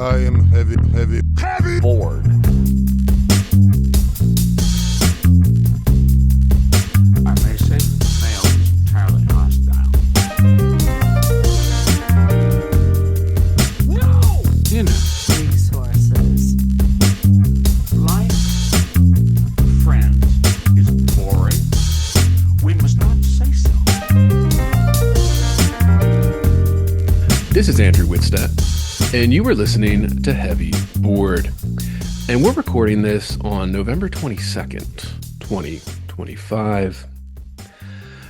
I am heavy bored. I may say that the male is entirely hostile. No! Innate resources. life, friends, is boring. We must not say so. This is Andrew Wittstadt, and you are listening to Heavy Bored. And we're recording this on November 22nd, 2025.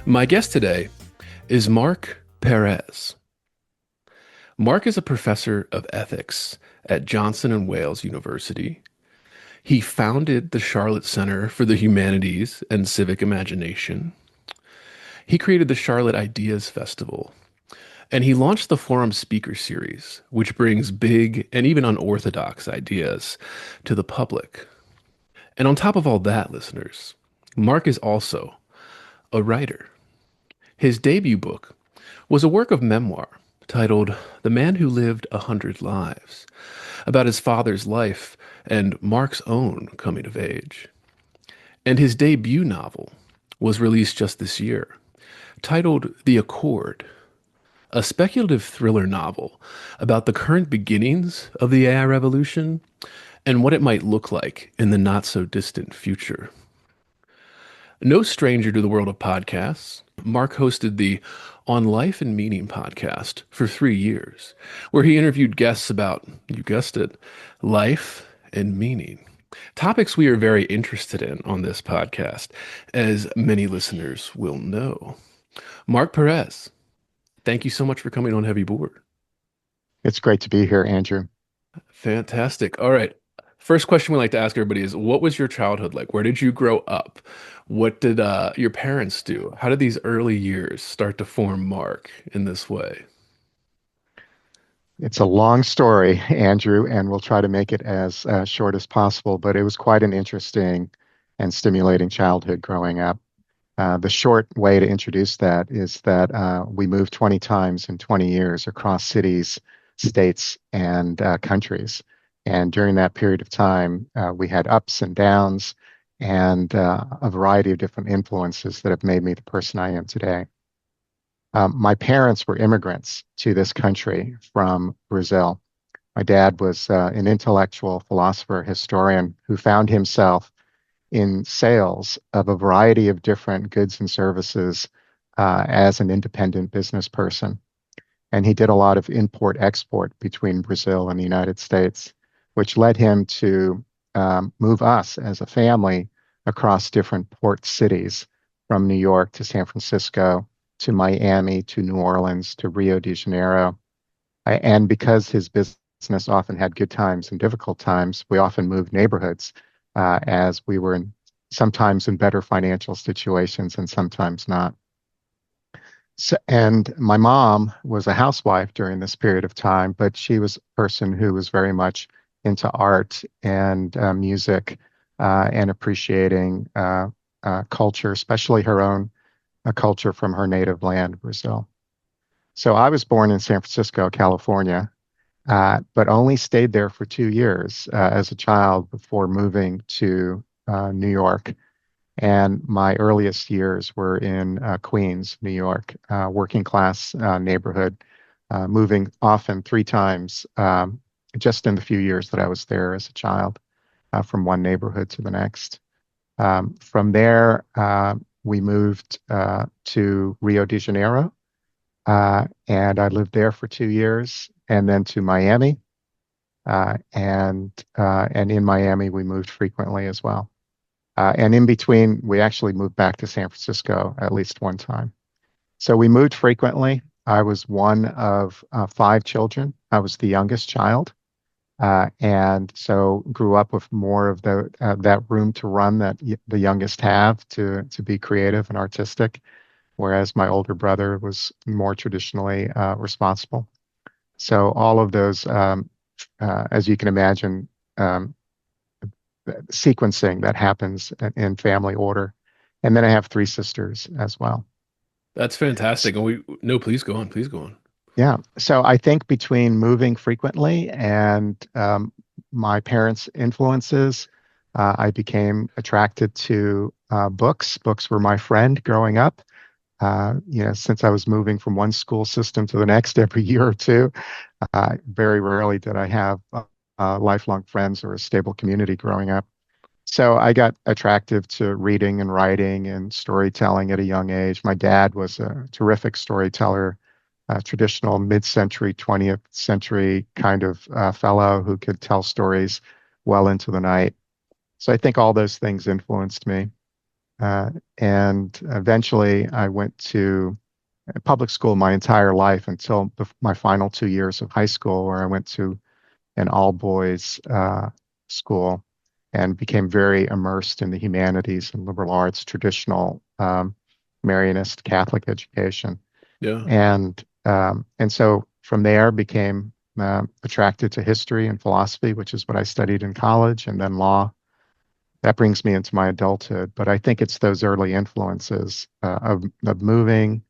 My guest today is Mark Perez. Mark is a professor of ethics at Johnson & Wales University. He founded the Charlotte Center for the Humanities and Civic Imagination. He created the Charlotte Ideas Festival. And he launched the Forum Speaker Series, which brings big and even unorthodox ideas to the public. And on top of all that, listeners, Mark is also a writer. His debut book was a work of memoir titled The Man Who Lived 100 Lives, about his father's life and Mark's own coming of age. And his debut novel was released just this year, titled The Accord, a speculative thriller novel about the current beginnings of the AI revolution and what it might look like in the not-so-distant future. No stranger to the world of podcasts, Mark hosted the On Life and Meaning podcast for 3 years, where he interviewed guests about, you guessed it, life and meaning. Topics we are very interested in on this podcast, as many listeners will know. Mark Perez, thank you so much for coming on Heavy Board. It's great to be here, Andrew. Fantastic. All right. First question we like to ask everybody is, what was your childhood like? Where did you grow up? What did your parents do? How did these early years start to form Mark in this way? It's a long story, Andrew, and we'll try to make it as short as possible, but it was quite an interesting and stimulating childhood growing up. The short way to introduce that is that we moved 20 times in 20 years across cities, states, and countries. And during that period of time, we had ups and downs and a variety of different influences that have made me the person I am today. My parents were immigrants to this country from Brazil. My dad was an intellectual philosopher, historian who found himself in sales of a variety of different goods and services as an independent business person. And he did a lot of import-export between Brazil and the United States, which led him to move us as a family across different port cities, from New York to San Francisco, to Miami, to New Orleans, to Rio de Janeiro. And because his business often had good times and difficult times, we often moved neighborhoods as we were sometimes in better financial situations and sometimes not. So, and my mom was a housewife during this period of time, but she was a person who was very much into art and music and appreciating culture, especially her own culture from her native land, Brazil. So I was born in San Francisco, California, but only stayed there for 2 years as a child before moving to New York. And my earliest years were in Queens, New York, working class neighborhood, moving often 3 times just in the few years that I was there as a child, from one neighborhood to the next. From there, we moved to Rio de Janeiro, and I lived there for 2 years, and then to Miami, and in Miami we moved frequently as well. And in between, we actually moved back to San Francisco at least one time. So we moved frequently. I was one of 5 children. I was the youngest child, and so grew up with more of that room to run that the youngest have to be creative and artistic, whereas my older brother was more traditionally responsible. So all of those, as you can imagine, sequencing that happens in family order. And then I have 3 sisters as well. That's fantastic. And no, please go on. Please go on. Yeah. So I think between moving frequently and my parents' influences, I became attracted to books. Books were my friend growing up. Since I was moving from one school system to the next every year or two, very rarely did I have lifelong friends or a stable community growing up. So I got attracted to reading and writing and storytelling at a young age. My dad was a terrific storyteller, a traditional mid-century, 20th century kind of fellow who could tell stories well into the night. So I think all those things influenced me. And eventually I went to public school my entire life until my final 2 years of high school, where I went to an all boys school and became very immersed in the humanities and liberal arts, traditional Marianist Catholic education. Yeah. And so from there became attracted to history and philosophy, which is what I studied in college, and then law. That brings me into my adulthood. But I think it's those early influences of moving,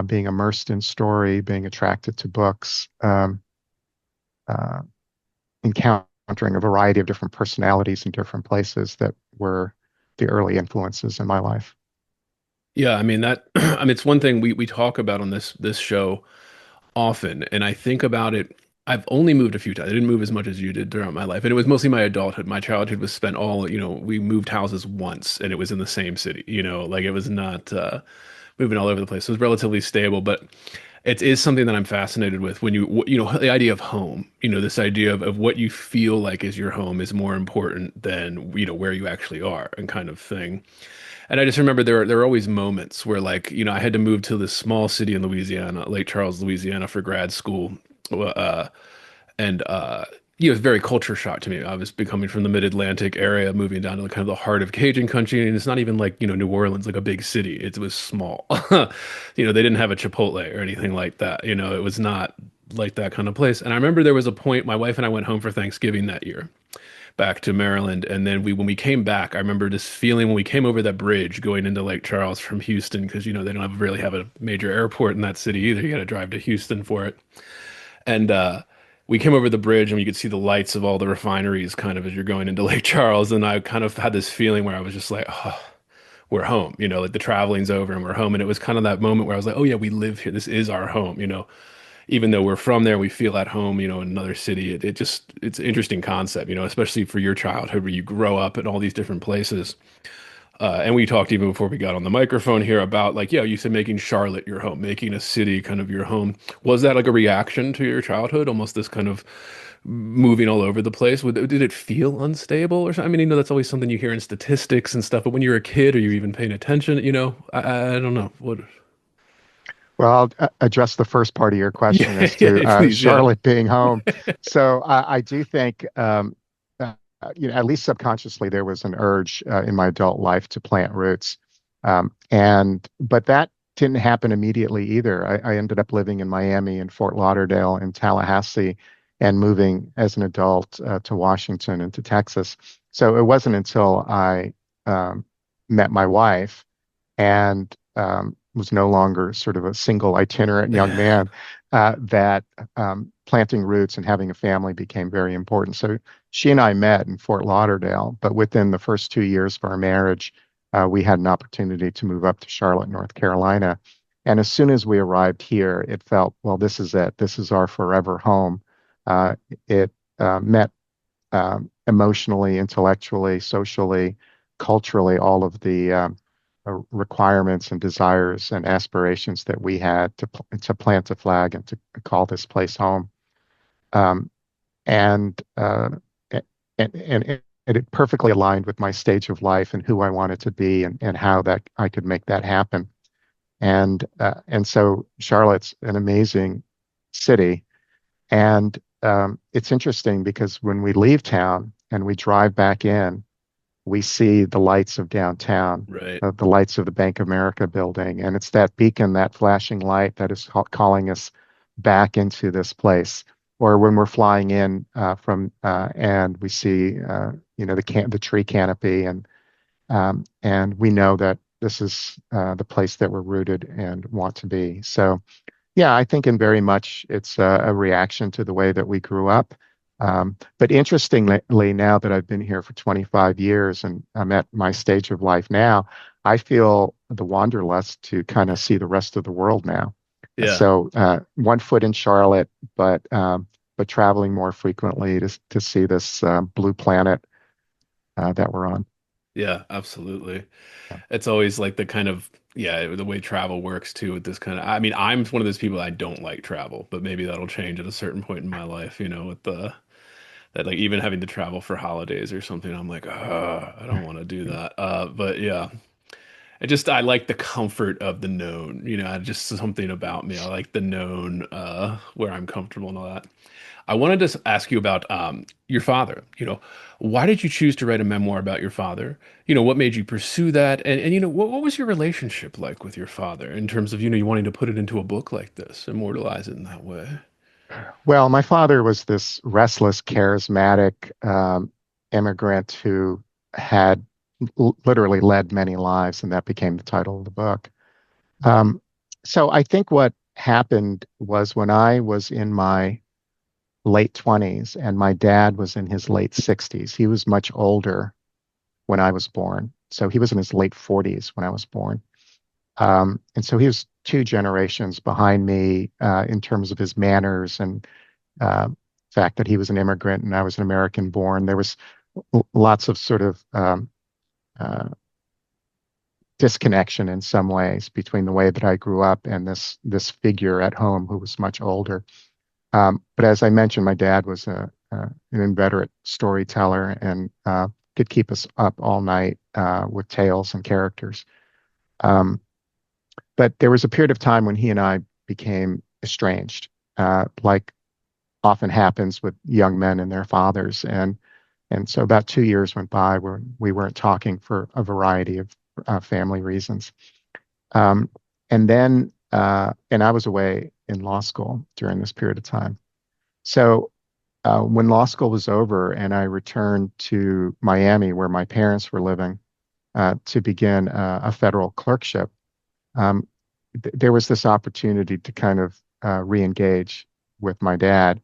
being immersed in story, being attracted to books, uh, encountering a variety of different personalities in different places that were the early influences in my life. Yeah, I mean that I mean it's one thing we talk about on this show often, and I think about it. I've only moved a few times. I didn't move as much as you did throughout my life, and it was mostly my adulthood. My childhood was spent all, we moved houses once, and it was in the same city. Like it was not moving all over the place. So it was relatively stable, but it is something that I'm fascinated with when the idea of home, this idea of what you feel like is your home is more important than, where you actually are and kind of thing. And I just remember there are always moments where like, I had to move to this small city in Louisiana, Lake Charles, Louisiana for grad school. Uh, and It was very culture shock to me. I was becoming from the mid-Atlantic area, moving down to kind of the heart of Cajun country, and it's not even like, New Orleans, like a big city. It was small. They didn't have a Chipotle or anything like that. It was not like that kind of place. And I remember there was a point my wife and I went home for Thanksgiving that year back to Maryland. And then when we came back, I remember this feeling when we came over that bridge going into Lake Charles from Houston, because they don't really have a major airport in that city either. You got to drive to Houston for it. And we came over the bridge and you could see the lights of all the refineries kind of as you're going into Lake Charles. And I kind of had this feeling where I was just like, oh, we're home, like the traveling's over and we're home. And it was kind of that moment where I was like, oh yeah, we live here. This is our home, even though we're from there, we feel at home, in another city. It's an interesting concept, especially for your childhood where you grow up in all these different places. And we talked even before we got on the microphone here about like, yeah, you said making Charlotte your home, making a city kind of your home. Was that like a reaction to your childhood? Almost this kind of moving all over the place? Did it feel unstable or something? I mean, that's always something you hear in statistics and stuff, but when you're a kid, are you even paying attention? I don't know. What? Well, I'll address the first part of your question Yeah, as yeah, to please, yeah. Charlotte being home. So I do think, at least subconsciously, there was an urge in my adult life to plant roots, but that didn't happen immediately either. I ended up living in Miami and Fort Lauderdale and Tallahassee, and moving as an adult to Washington and to Texas. So it wasn't until I um, met my wife and was no longer sort of a single itinerant young man, that planting roots and having a family became very important. So she and I met in Fort Lauderdale, but within the first 2 years of our marriage, we had an opportunity to move up to Charlotte, North Carolina. And as soon as we arrived here, it felt, well, this is it. This is our forever home. It met emotionally, intellectually, socially, culturally, all of the requirements and desires and aspirations that we had to plant a flag and to call this place home. Um, and, uh, and it perfectly aligned with my stage of life and who I wanted to be, and how that I could make that happen. And so Charlotte's an amazing city. And it's interesting because when we leave town and we drive back in, we see the lights of downtown, Right. the lights of the Bank of America building. And it's that beacon, that flashing light that is calling us back into this place. Or when we're flying in and we see, the tree canopy, and we know that this is the place that we're rooted and want to be. So Yeah, I think in very much it's a reaction to the way that we grew up. But interestingly, now that I've been here for 25 years and I'm at my stage of life now, I feel the wanderlust to kind of see the rest of the world now. Yeah. So one foot in Charlotte, but traveling more frequently to see this blue planet that we're on. Yeah, absolutely. Yeah. It's always like the kind of, yeah, the way travel works too with this kind of, I mean, I'm one of those people I don't like travel, but maybe that'll change at a certain point in my life, with that like even having to travel for holidays or something, I'm like, I don't want to do that. But yeah, I like the comfort of the known, just something about me. I like the known, where I'm comfortable and all that. I wanted to ask you about your father. Why did you choose to write a memoir about your father? What made you pursue that? And what was your relationship like with your father in terms of, you wanting to put it into a book like this, immortalize it in that way? Well, my father was this restless, charismatic immigrant who had literally led many lives, and that became the title of the book. Um, so I think what happened was when I was in my late 20s and my dad was in his late 60s, he was much older when I was born. So he was in his late 40s when I was born. And so he was two generations behind me in terms of his manners and fact that he was an immigrant and I was an American born. There was lots of sort of uh, disconnection in some ways between the way that I grew up and this figure at home who was much older. But as I mentioned, my dad was an inveterate storyteller and could keep us up all night with tales and characters. Um, but there was a period of time when he and I became estranged, like often happens with young men and their fathers. And so about 2 years went by where we weren't talking for a variety of family reasons. Um, and I was away in law school during this period of time. So when law school was over and I returned to Miami, where my parents were living, to begin a federal clerkship, um, there was this opportunity to kind of re-engage with my dad.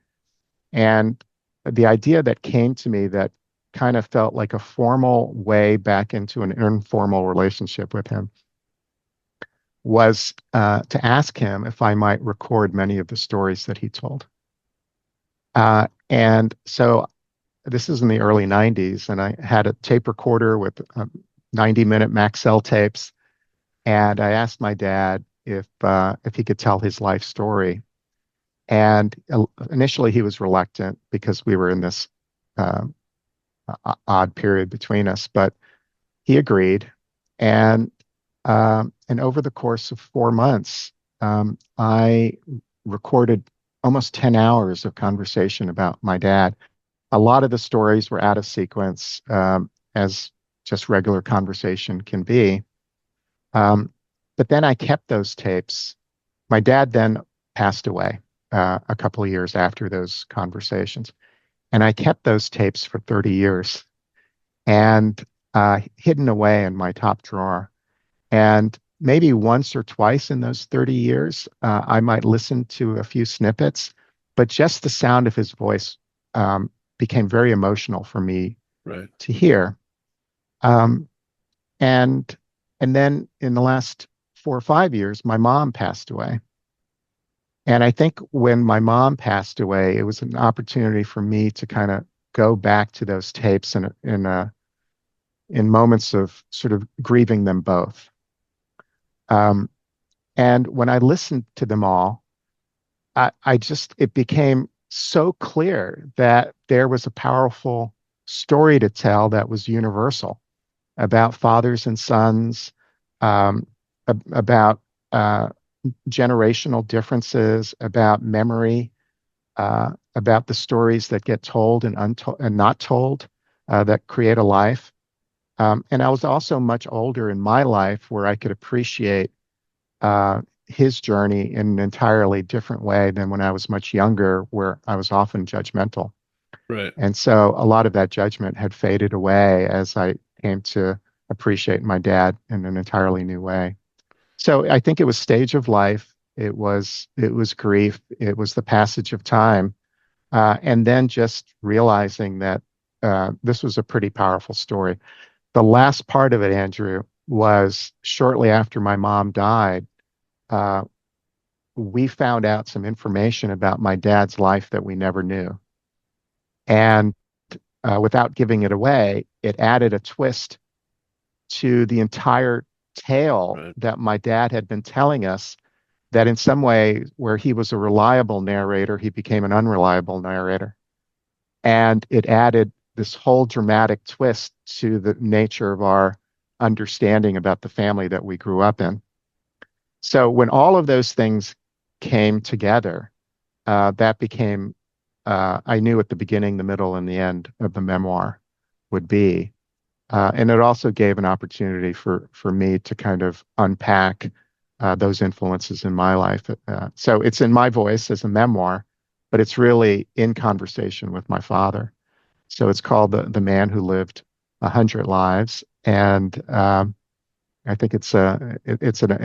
And the idea that came to me that kind of felt like a formal way back into an informal relationship with him was to ask him if I might record many of the stories that he told. And so this is in the early 90s, and I had a tape recorder with 90-minute Maxell tapes. And I asked my dad if he could tell his life story. And initially he was reluctant because we were in this uh, odd period between us, but he agreed. And over the course of 4 months, I recorded almost 10 hours of conversation about my dad. A lot of the stories were out of sequence, as just regular conversation can be. But then I kept those tapes. My dad then passed away a couple of years after those conversations. And I kept those tapes for 30 years and hidden away in my top drawer. And maybe once or twice in those 30 years, I might listen to a few snippets, but just the sound of his voice became very emotional for me Right. to hear. Um, and and then in the last 4 or 5 years, my mom passed away. And I think when my mom passed away, it was an opportunity for me to kind of go back to those tapes in moments of sort of grieving them both. Um, and when I listened to them all, it became so clear that there was a powerful story to tell that was universal about fathers and sons, um, about generational differences, about memory, about the stories that get told and untold and not told that create a life. And I was also much older in my life where I could appreciate his journey in an entirely different way than when I was much younger, where I was often judgmental. Right. And so a lot of that judgment had faded away as I came to appreciate my dad in an entirely new way. So I think it was stage of life. It was grief. It was the passage of time, and then just realizing that this was a pretty powerful story. The last part of it, Andrew, was shortly after my mom died. Uh, we found out some information about my dad's life that we never knew, and without giving it away, it added a twist to the entire tale Right. that my dad had been telling us, that in some way, where he was a reliable narrator, he became an unreliable narrator. And it added this whole dramatic twist to the nature of our understanding about the family that we grew up in. So when all of those things came together, that became, I knew at the beginning, the middle, and the end of the memoir would be. And it also gave an opportunity for me to kind of unpack those influences in my life. So it's in my voice as a memoir, but it's really in conversation with my father. So it's called the Man Who Lived 100 Lives, and I think it's an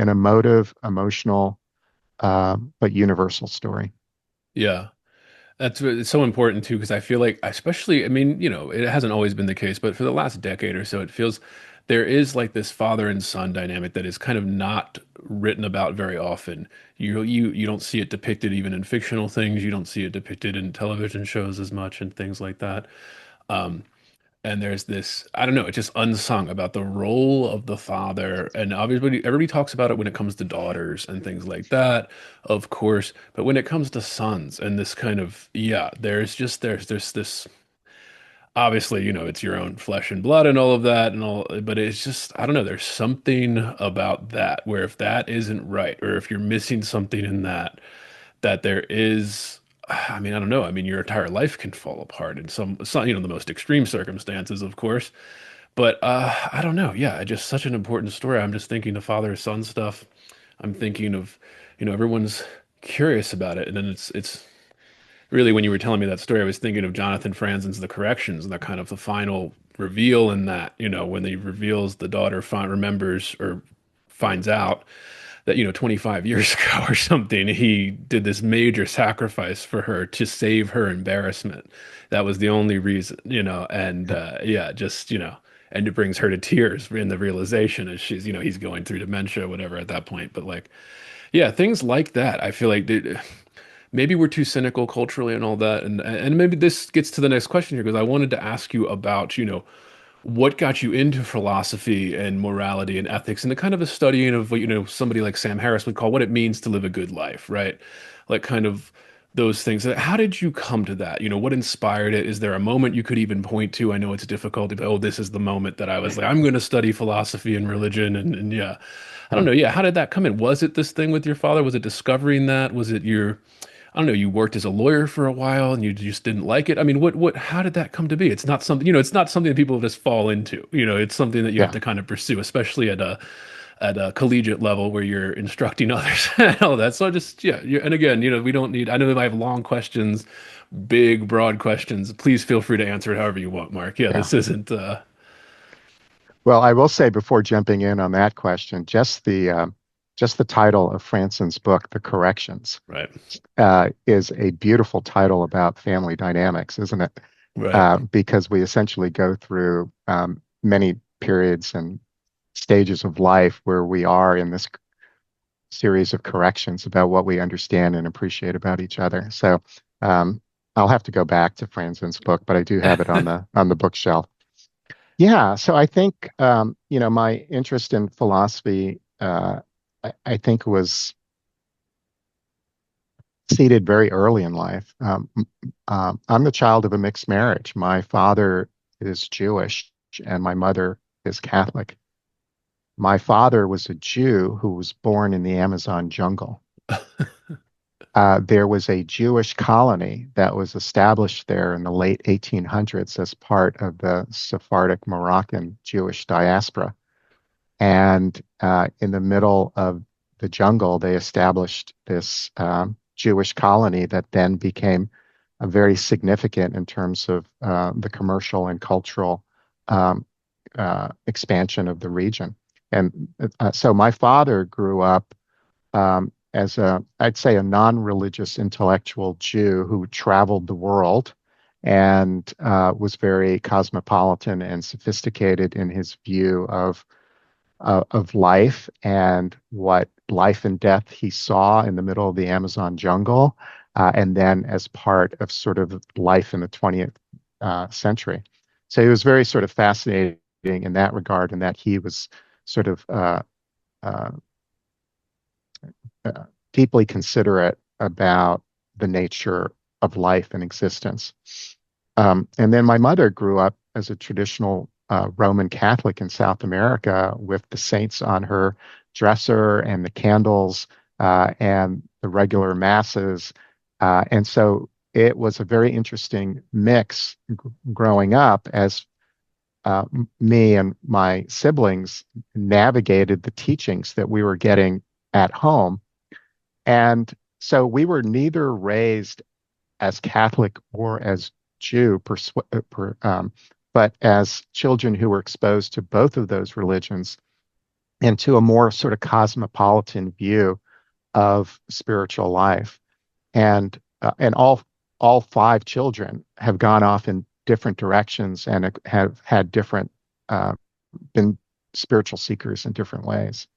emotive, emotional, but universal story. Yeah. It's so important too, because I feel like, especially, I mean, it hasn't always been the case, but for the last decade or so, it feels there is like this father and son dynamic that is kind of not written about very often. You don't see it depicted even in fictional things. You don't see it depicted in television shows as much and things like that. Um, and there's this, I don't know, it's just unsung about the role of the father. And obviously, everybody talks about it when it comes to daughters and things like that, of course. But when it comes to sons and this kind of, yeah, there's this, obviously, it's your own flesh and blood and all of that and all, but it's just, I don't know, there's something about that where if that isn't right, or if you're missing something in that, that there is, I mean, I don't know. I mean, your entire life can fall apart in some, the most extreme circumstances, of course. But I don't know. Yeah, just such an important story. I'm just thinking the father-son stuff. I'm thinking of, everyone's curious about it, and then it's really, when you were telling me that story, I was thinking of Jonathan Franzen's The Corrections and the kind of the final reveal in that, when he reveals the daughter remembers or finds out that 25 years ago or something he did this major sacrifice for her to save her embarrassment. That was the only reason, and yeah, just and it brings her to tears in the realization as she's he's going through dementia, whatever, at that point. But like, yeah, things like that, I feel like maybe we're too cynical culturally and all that, and maybe this gets to the next question here, because I wanted to ask you about what got you into philosophy and morality and ethics and the kind of a studying of what somebody like Sam Harris would call what it means to live a good life, right? Like kind of those things. How did you come to that? What inspired it? Is there a moment you could even point to? I know it's difficult, but oh, this is the moment that I was like, I'm going to study philosophy and religion, and yeah, I don't know. Yeah, how did that come in? Was it this thing with your father? Was it discovering that? Was it your, I don't know, you worked as a lawyer for a while and you just didn't like it? I mean, how did that come to be? It's not something, it's not something that people just fall into. It's something that you have Yeah. to kind of pursue, especially at a collegiate level where you're instructing others and all that. So just, yeah. And again, we don't need, I know that I have long questions, big, broad questions. Please feel free to answer it however you want, Mark. Yeah, Yeah. this isn't, Well, I will say before jumping in on that question, just the title of Franson's book, The Corrections, right, is a beautiful title about family dynamics, isn't it? right. Because we essentially go through many periods and stages of life where we are in this series of corrections about what we understand and appreciate about each other. So um, I'll have to go back to Franson's book, but I do have it on the bookshelf. Yeah, so I think my interest in philosophy, I think, was seated very early in life. I'm the child of a mixed marriage. My father is Jewish and my mother is Catholic. My father was a Jew who was born in the Amazon jungle. There was a Jewish colony that was established there in the late 1800s as part of the Sephardic Moroccan Jewish diaspora. And in the middle of the jungle, they established this Jewish colony that then became very significant in terms of the commercial and cultural um, expansion of the region. And so my father grew up as I'd say, a non-religious intellectual Jew who traveled the world and was very cosmopolitan and sophisticated in his view of life and what life and death he saw in the middle of the Amazon jungle, and then as part of sort of life in the 20th century. So he was very sort of fascinating in that regard, and that he was sort of uh, deeply considerate about the nature of life and existence. And then my mother grew up as a traditional Roman Catholic in South America with the saints on her dresser and the candles and the regular masses. And so it was a very interesting mix growing up as me and my siblings navigated the teachings that we were getting at home. And so we were neither raised as Catholic or as Jew, but as children who were exposed to both of those religions and to a more sort of cosmopolitan view of spiritual life. And all five children have gone off in different directions and have had different uh, been spiritual seekers in different ways.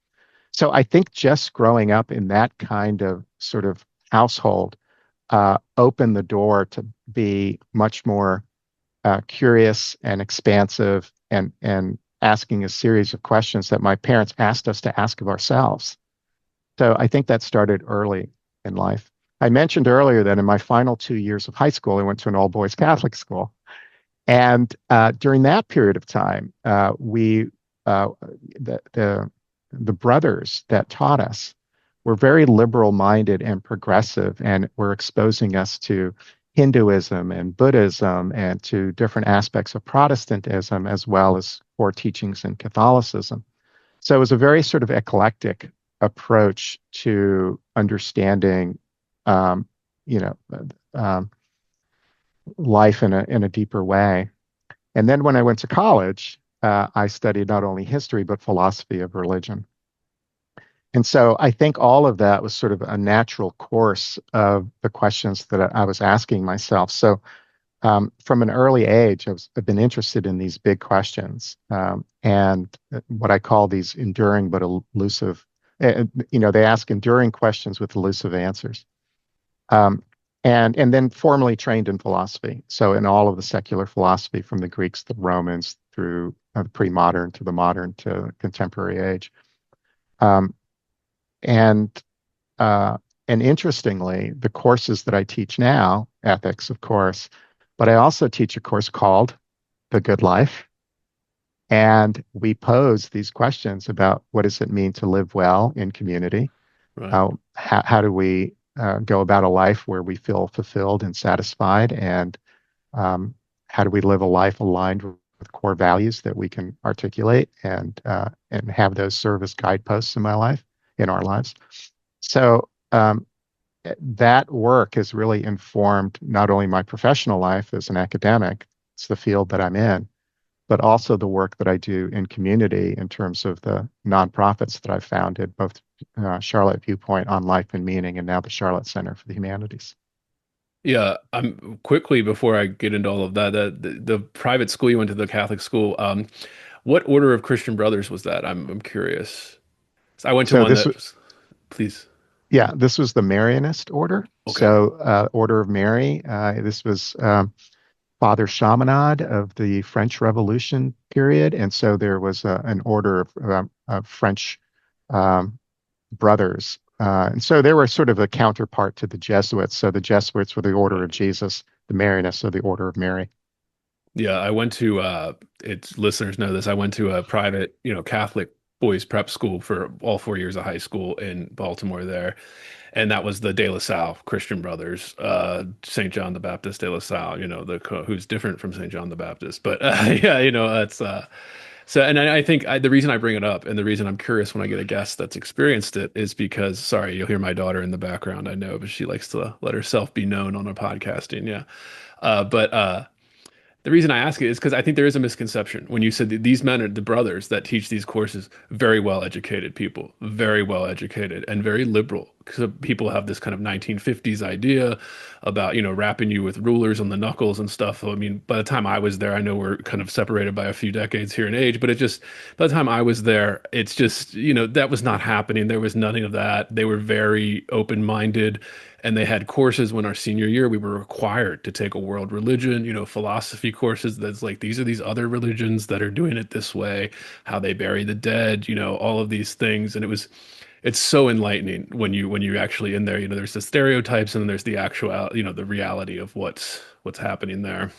So I think just growing up in that kind of sort of household opened the door to be much more curious and expansive and asking a series of questions that my parents asked us to ask of ourselves. So I think that started early in life. I mentioned earlier that in my final 2 years of high school, I went to an all boys Catholic school. And during that period of time, uh, the, the, the brothers that taught us were very liberal minded and progressive and were exposing us to Hinduism and Buddhism and to different aspects of Protestantism as well as core teachings in Catholicism. So it was a very sort of eclectic approach to understanding, um, you know, um, life in a deeper way. And then when I went to college, I studied not only history but philosophy of religion. And so I think all of that was sort of a natural course of the questions that I was asking myself. So from an early age, I've been interested in these big questions and what I call these enduring but elusive. They ask enduring questions with elusive answers. Um, and then formally trained in philosophy. So in all of the secular philosophy, from the Greeks, the Romans, through the pre-modern to the modern to contemporary age. Um, and uh, and interestingly, the courses that I teach now, ethics, of course, but I also teach a course called The Good Life. And we pose these questions about what does it mean to live well in community? Right. How do we go about a life where we feel fulfilled and satisfied? And um, how do we live a life aligned with core values that we can articulate and have those serve as guideposts in my life, in our lives? So that work has really informed not only my professional life as an academic, it's the field that I'm in, but also the work that I do in community in terms of the nonprofits that I've founded, both Charlotte Viewpoint on Life and Meaning and now the Charlotte Center for the Humanities. Yeah, I'm quickly before I get into all of that, the private school you went to, the Catholic school, what order of Christian brothers was that? I'm curious. So I went to So one this, that, please. yeah, this was the Marianist order. Okay. So Order of Mary. This was Father Chaminade of the French Revolution period, and so there was an order of French um, brothers. And so they were sort of a counterpart to the Jesuits. So the Jesuits were the Order of Jesus, the Marianists are the Order of Mary. Yeah, I went to it's listeners know this. I went to a private, Catholic boys prep school for all 4 years of high school in Baltimore there. And that was the De La Salle Christian Brothers, St. John the Baptist De La Salle, who's different from St. John the Baptist. But yeah, it's so. And I think the reason I bring it up and the reason I'm curious when I get a guest that's experienced it is because, sorry, you'll hear my daughter in the background. I know, but she likes to let herself be known on a podcasting. Yeah. But the reason I ask it is because I think there is a misconception when you said that these men are the brothers that teach these courses, very well educated people, very well educated and very liberal 'cause people have this kind of 1950s idea about, wrapping you with rulers on the knuckles and stuff. I mean, by the time I was there, I know we're kind of separated by a few decades here in age, but it just, by the time I was there, it's just, that was not happening. There was nothing of that. They were very open-minded, and they had courses when our senior year, we were required to take a world religion, philosophy courses. That's like, these are these other religions that are doing it this way, how they bury the dead, all of these things. And it's so enlightening when you actually in there, there's the stereotypes and then there's the actual, the reality of what's happening there.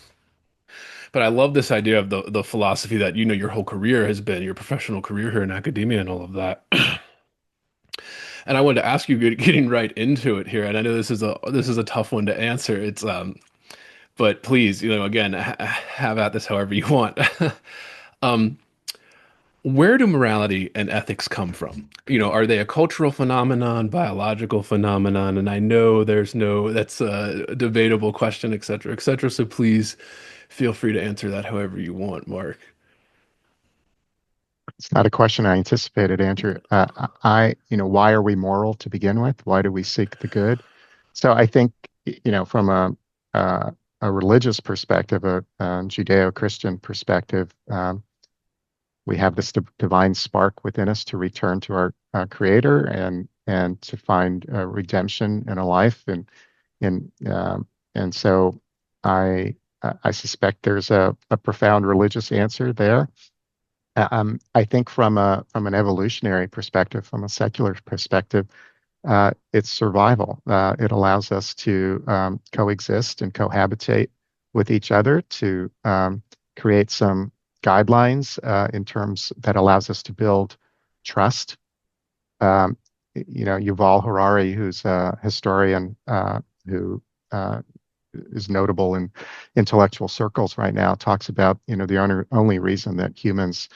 But I love this idea of the philosophy that, your whole career has been your professional career here in academia and all of that. And I wanted to ask you, getting right into it here, and I know this is a tough one to answer. But please, again, have at this however you want. Um, where do morality and ethics come from? Are they a cultural phenomenon, biological phenomenon? And I know that's a debatable question, et cetera, et cetera. So please feel free to answer that however you want, Mark. It's not a question I anticipated, Andrew. Why are we moral to begin with? Why do we seek the good? So I think, from uh, a religious perspective, a Judeo-Christian perspective, we have this divine spark within us to return to our Creator and to find redemption in a life, and so I suspect there's a profound religious answer there. I think from an evolutionary perspective, from a secular perspective, it's survival. It allows us to coexist and cohabitate with each other to create some guidelines in terms that allows us to build trust. Um, Yuval Harari, who's a historian who is notable in intellectual circles right now, talks about, the only reason that humans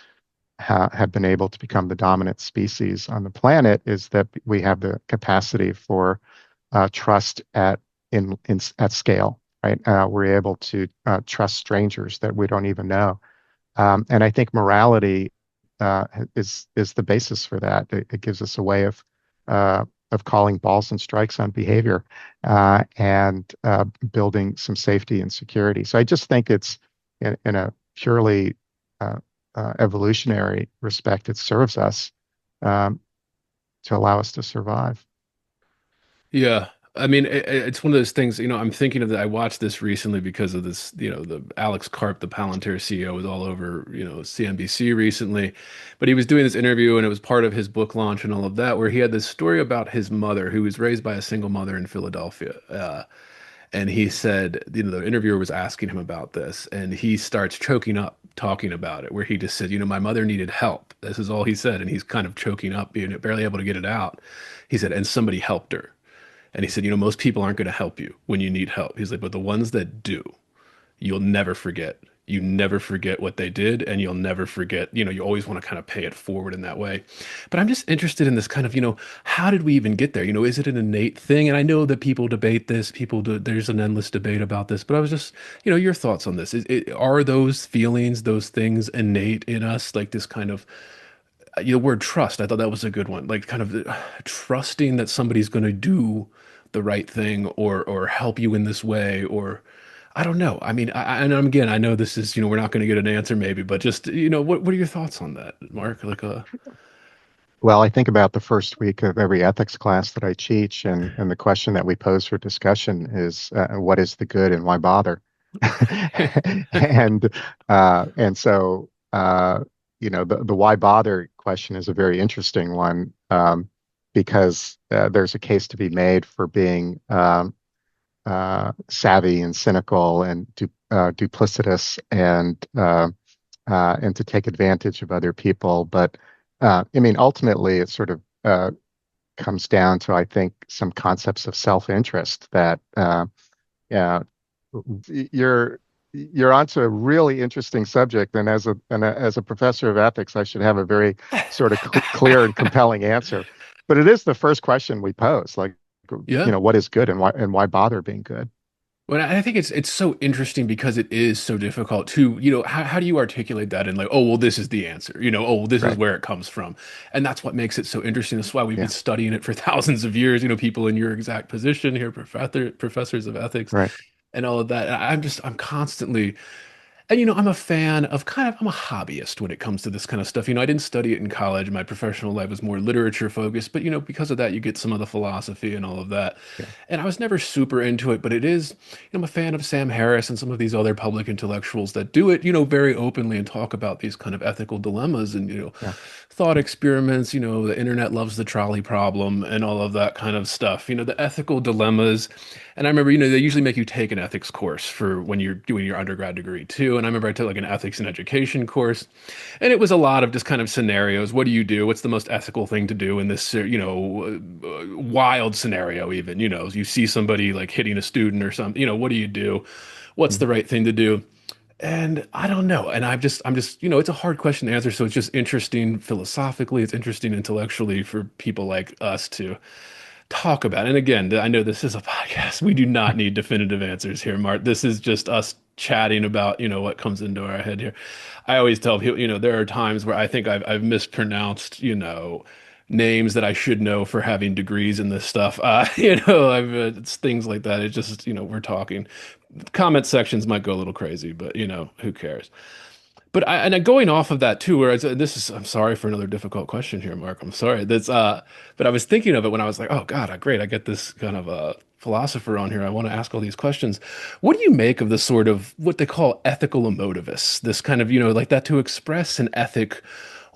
have been able to become the dominant species on the planet is that we have the capacity for trust at scale, right? We're able to trust strangers that we don't even know, and I think morality is the basis for that. It gives us a way of calling balls and strikes on behavior and building some safety and security. So I just think it's in a purely evolutionary respect, it serves us um, to allow us to survive. Yeah. I mean, it's one of those things, I'm thinking of that. I watched this recently because of this, the Alex Karp, the Palantir CEO, was all over, CNBC recently. But he was doing this interview and it was part of his book launch and all of that, where he had this story about his mother who was raised by a single mother in Philadelphia. And he said, the interviewer was asking him about this, and he starts choking up talking about it, where he just said, my mother needed help. This is all he said. And he's kind of choking up, being barely able to get it out. He said, and somebody helped her. And he said, most people aren't going to help you when you need help. He's like, but the ones that do, you'll never forget. You never forget what they did, and you'll never forget, you always want to kind of pay it forward in that way. But I'm just interested in this kind of, how did we even get there? Is it an innate thing? And I know that people debate this, there's an endless debate about this, but I was just, your thoughts on this. Are those feelings, those things innate in us, like this kind of, the word trust, I thought that was a good one. Like kind of trusting that somebody's going to do the right thing or help you in this way, or I don't know. I mean, and again, I know this is, we're not going to get an answer maybe, but just, what are your thoughts on that, Mark? Well, I think about the first week of every ethics class that I teach, and the question that we pose for discussion is, what is the good and why bother? and so the why bother question is a very interesting one, because there's a case to be made for being savvy and cynical and duplicitous and to take advantage of other people. But I mean, ultimately, it sort of comes down to, I think, some concepts of self-interest that yeah, you're you're onto a really interesting subject, and as a professor of ethics, I should have a very sort of clear and compelling answer. But it is the first question we pose, like, Yeah. what is good and why bother being good? Well, I think it's so interesting because it is so difficult to, how do you articulate that in like, oh, well, this is the answer, oh, well, this is Right. where it comes from. And that's what makes it so interesting. That's why we've been Yeah. studying it for thousands of years, people in your exact position here, professors of ethics Right. and all of that. And I'm constantly and I'm a fan of I'm a hobbyist when it comes to this kind of stuff. I didn't study it in college. My professional life was more literature focused, but because of that, you get some of the philosophy and all of that. Yeah. And I was never super into it, but it is, I'm a fan of Sam Harris and some of these other public intellectuals that do it, very openly and talk about these kind of ethical dilemmas and, Yeah. thought experiments, the internet loves the trolley problem and all of that kind of stuff, the ethical dilemmas. And I remember, they usually make you take an ethics course for when you're doing your undergrad degree too. And I remember I took like an ethics in education course, and it was a lot of just kind of scenarios. What do you do? What's the most ethical thing to do in this, wild scenario even, you see somebody like hitting a student or something, what do you do? What's Mhm. the right thing to do? And I don't know. And I'm just, it's a hard question to answer. So it's just interesting philosophically. It's interesting intellectually for people like us to talk about. And again, I know this is a podcast. We do not need definitive answers here, Mark. This is just us chatting about, what comes into our head here. I always tell people, there are times where I think I've mispronounced, names that I should know for having degrees in this stuff. It's things like that. It's just, we're talking. Comment sections might go a little crazy, but who cares? But going off of that too, where this is, I'm sorry for another difficult question here, Mark. I'm sorry. But I was thinking of it when I was like, oh God, great, I get this kind of philosopher on here. I want to ask all these questions. What do you make of the sort of what they call ethical emotivists? This kind of, like that to express an ethic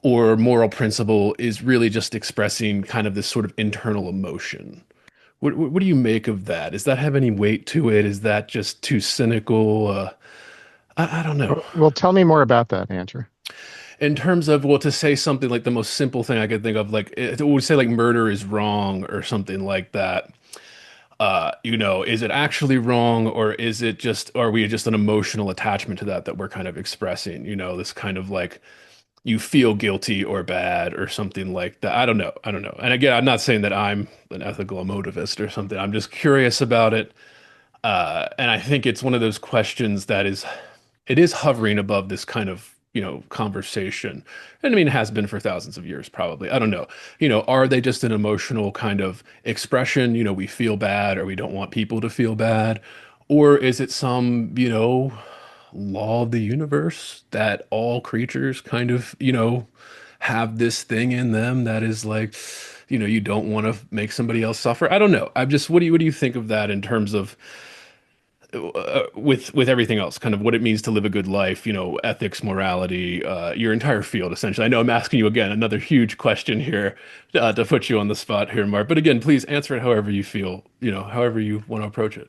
or moral principle is really just expressing kind of this sort of internal emotion. What do you make of that? Does that have any weight to it? Is that just too cynical? I don't know. Well, tell me more about that, Andrew. In terms of, well, to say something like the most simple thing I could think of, like it would say like murder is wrong or something like that. Is it actually wrong or is it just, are we just an emotional attachment to that we're kind of expressing, this kind of like you feel guilty or bad or something like that. I don't know. I don't know. And again, I'm not saying that I'm an ethical emotivist or something. I'm just curious about it. And I think it's one of those questions that it is hovering above this kind of, conversation. And I mean, it has been for thousands of years, probably. I don't know. Are they just an emotional kind of expression? We feel bad or we don't want people to feel bad. Or is it some, law of the universe that all creatures kind of, have this thing in them that is like, you don't want to make somebody else suffer. I don't know. I'm just, what do you think of that in terms of with everything else, kind of what it means to live a good life, ethics, morality, your entire field, essentially. I know I'm asking you again another huge question here to put you on the spot here, Mark. But again, please answer it however you feel, however you want to approach it.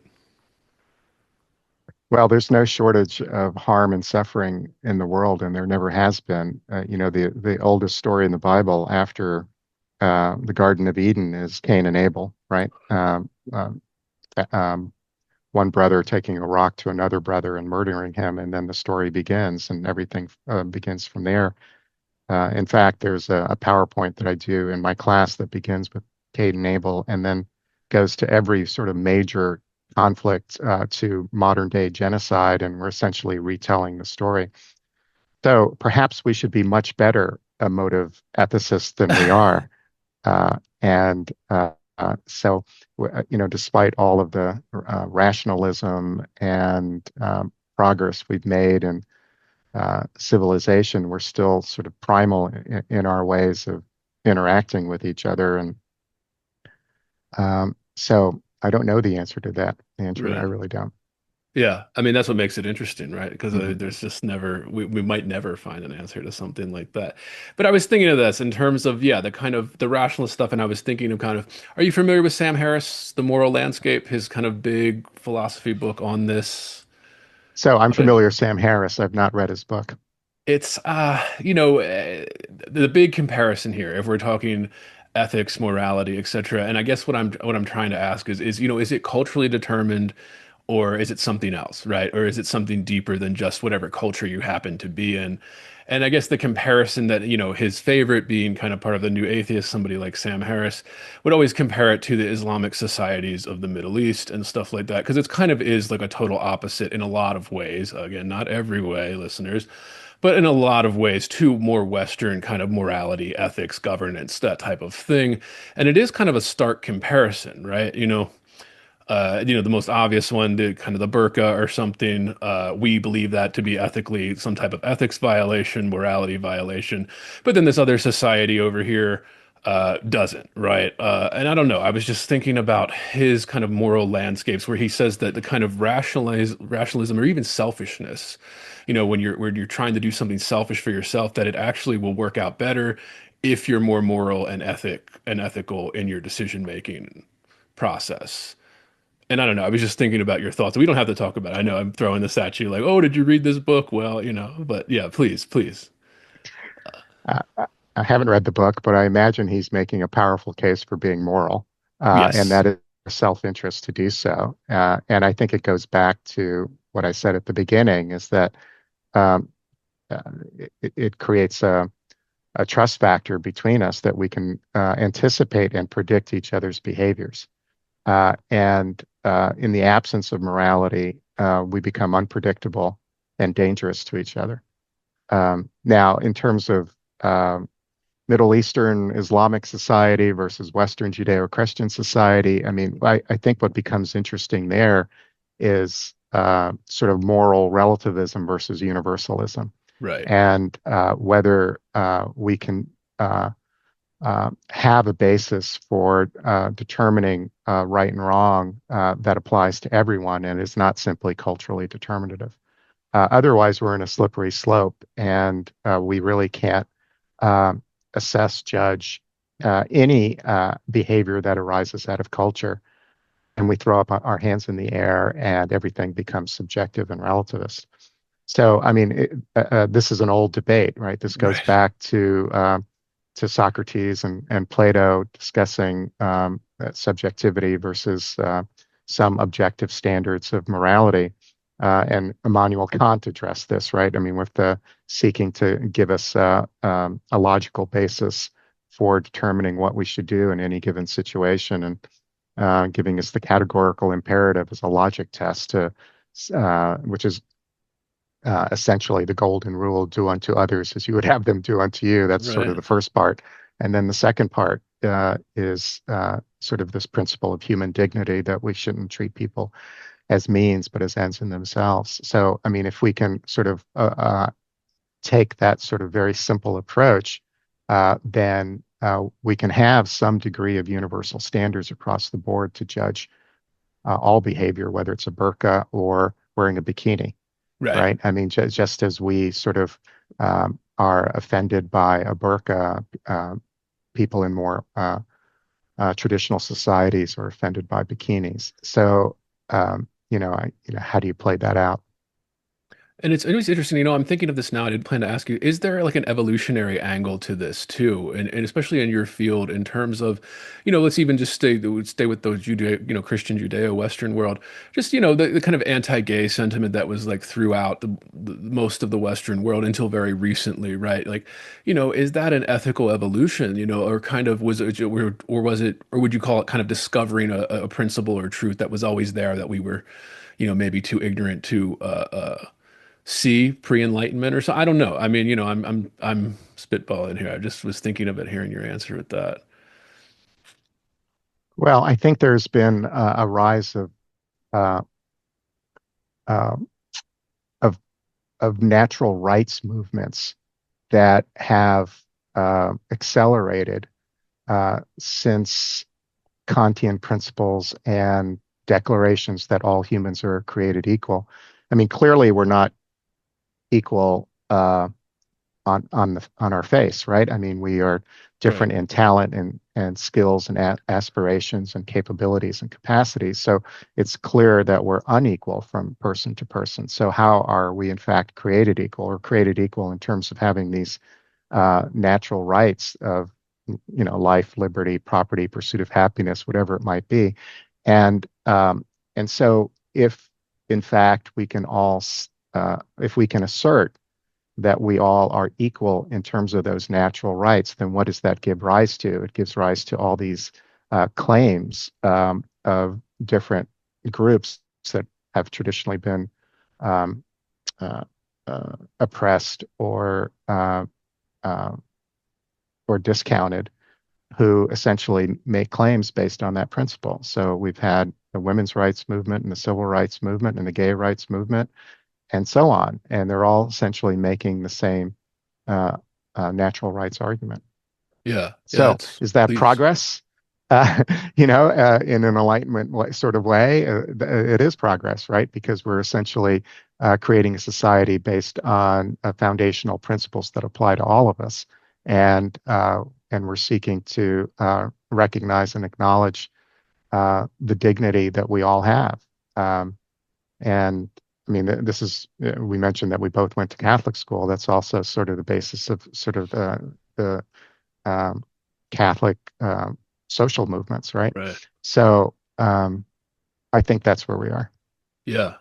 Well, there's no shortage of harm and suffering in the world, and there never has been. The oldest story in the Bible after the Garden of Eden is Cain and Abel, right? One brother taking a rock to another brother and murdering him, and then the story begins, and everything begins from there. In fact, there's a PowerPoint that I do in my class that begins with Cain and Abel, and then goes to every sort of major conflict to modern day genocide, and we're essentially retelling the story. So perhaps we should be much better emotive ethicists than we are. And so, despite all of the rationalism and progress we've made in civilization, we're still sort of primal in our ways of interacting with each other. And so I don't know the answer to that, Andrew. I Right. really don't. Yeah, I mean that's what makes it interesting, right? Because Mhm. there's just never we might never find an answer to something like that. But I was thinking of this in terms of the kind of the rationalist stuff, and I was thinking of kind of, are you familiar with Sam Harris, The Moral Landscape, his kind of big philosophy book on this? So I'm familiar with Sam Harris. I've not read his book. It's the big comparison here, if we're talking ethics, morality, etc. And I guess what I'm trying to ask is is it culturally determined? or is it something else, right? Or is it something deeper than just whatever culture you happen to be in? And I guess the comparison that, his favorite being kind of part of the New Atheist, somebody like Sam Harris, would always compare it to the Islamic societies of the Middle East and stuff like that, because it's kind of is like a total opposite in a lot of ways. Again, not every way, listeners, but in a lot of ways, to more Western kind of morality, ethics, governance, that type of thing. And it is kind of a stark comparison, right? The most obvious one, the kind of the burqa or something. We believe that to be ethically some type of ethics violation, morality violation. But then this other society over here doesn't, right? And I don't know. I was just thinking about his kind of moral landscapes where he says that the kind of rationalism or even selfishness, when you're trying to do something selfish for yourself, that it actually will work out better if you're more moral and ethical in your decision making process. And I don't know, I was just thinking about your thoughts. We don't have to talk about it. I know I'm throwing this at you like, oh, did you read this book? Well, but yeah, please, please. I haven't read the book, but I imagine he's making a powerful case for being moral, and Yes. that is self-interest to do so. And I think it goes back to what I said at the beginning, is that um, uh, it creates a trust factor between us that we can anticipate and predict each other's behaviors. And in the absence of morality, we become unpredictable and dangerous to each other. Now, in terms of Middle Eastern Islamic society versus Western Judeo-Christian society, I mean, I think what becomes interesting there is sort of moral relativism versus universalism, Right. and whether we can have a basis for determining right and wrong that applies to everyone and is not simply culturally determinative. Otherwise, we're in a slippery slope, and we really can't um assess, judge any behavior that arises out of culture. And we throw up our hands in the air, and everything becomes subjective and relativist. So, I mean, this is an old debate, right? This goes Right. back to Socrates and Plato discussing subjectivity versus some objective standards of morality. And Immanuel Kant addressed this, right? I mean, with the seeking to give us a logical basis for determining what we should do in any given situation, and giving us the categorical imperative as a logic test which is essentially the golden rule: do unto others as you would have them do unto you. That's sort of Right. the first part. And then the second part is sort of this principle of human dignity, that we shouldn't treat people as means, but as ends in themselves. So, I mean, if we can sort of take that sort of very simple approach, then we can have some degree of universal standards across the board to judge all behavior, whether it's a burqa or wearing a bikini, Right. right? I mean, just as we sort of are offended by a burqa, people in more traditional societies are offended by bikinis. So, how do you play that out? And it's always interesting, I'm thinking of this now. I didn't plan to ask you, is there like an evolutionary angle to this too? And especially in your field, in terms of, let's even just stay with those Judeo, Christian Judeo-Western world. Just, the kind of anti-gay sentiment that was like throughout the most of the Western world until very recently, right? Like, is that an ethical evolution, or kind of or was it, or would you call it kind of discovering a principle or truth that was always there that we were, maybe too ignorant to see pre-enlightenment or so. I don't know. I mean, I'm spitballing here. I just was thinking of it hearing your answer with that. Well, I think there's been a rise uh, uh, of of natural rights movements that have accelerated since Kantian principles and declarations that all humans are created equal. I mean, clearly we're not equal on our face, right? I mean, we are Right. different in talent and skills and aspirations and capabilities and capacities. So it's clear that we're unequal from person to person. So how are we in fact created equal, or created equal in terms of having these natural rights of life, liberty, property, pursuit of happiness, whatever it might be? And so if in fact, we can all, if we can assert that we all are equal in terms of those natural rights, then what does that give rise to? It gives rise to all these claims of different groups that have traditionally been um, uh, oppressed uh, or discounted, who essentially make claims based on that principle. So we've had the women's rights movement and the civil rights movement and the gay rights movement and so on. And they're all essentially making the same uh, natural rights argument. Yeah. Yeah. So It's is that please. progress? In an enlightenment sort of way, it is progress, right? Because we're essentially creating a society based on foundational principles that apply to all of us, and we're seeking to recognize and acknowledge the dignity that we all have. And I mean, this is, we mentioned that we both went to Catholic school. That's also sort of the basis of sort of the um, Catholic social movements, right? Right. So I think that's where we are. Yeah.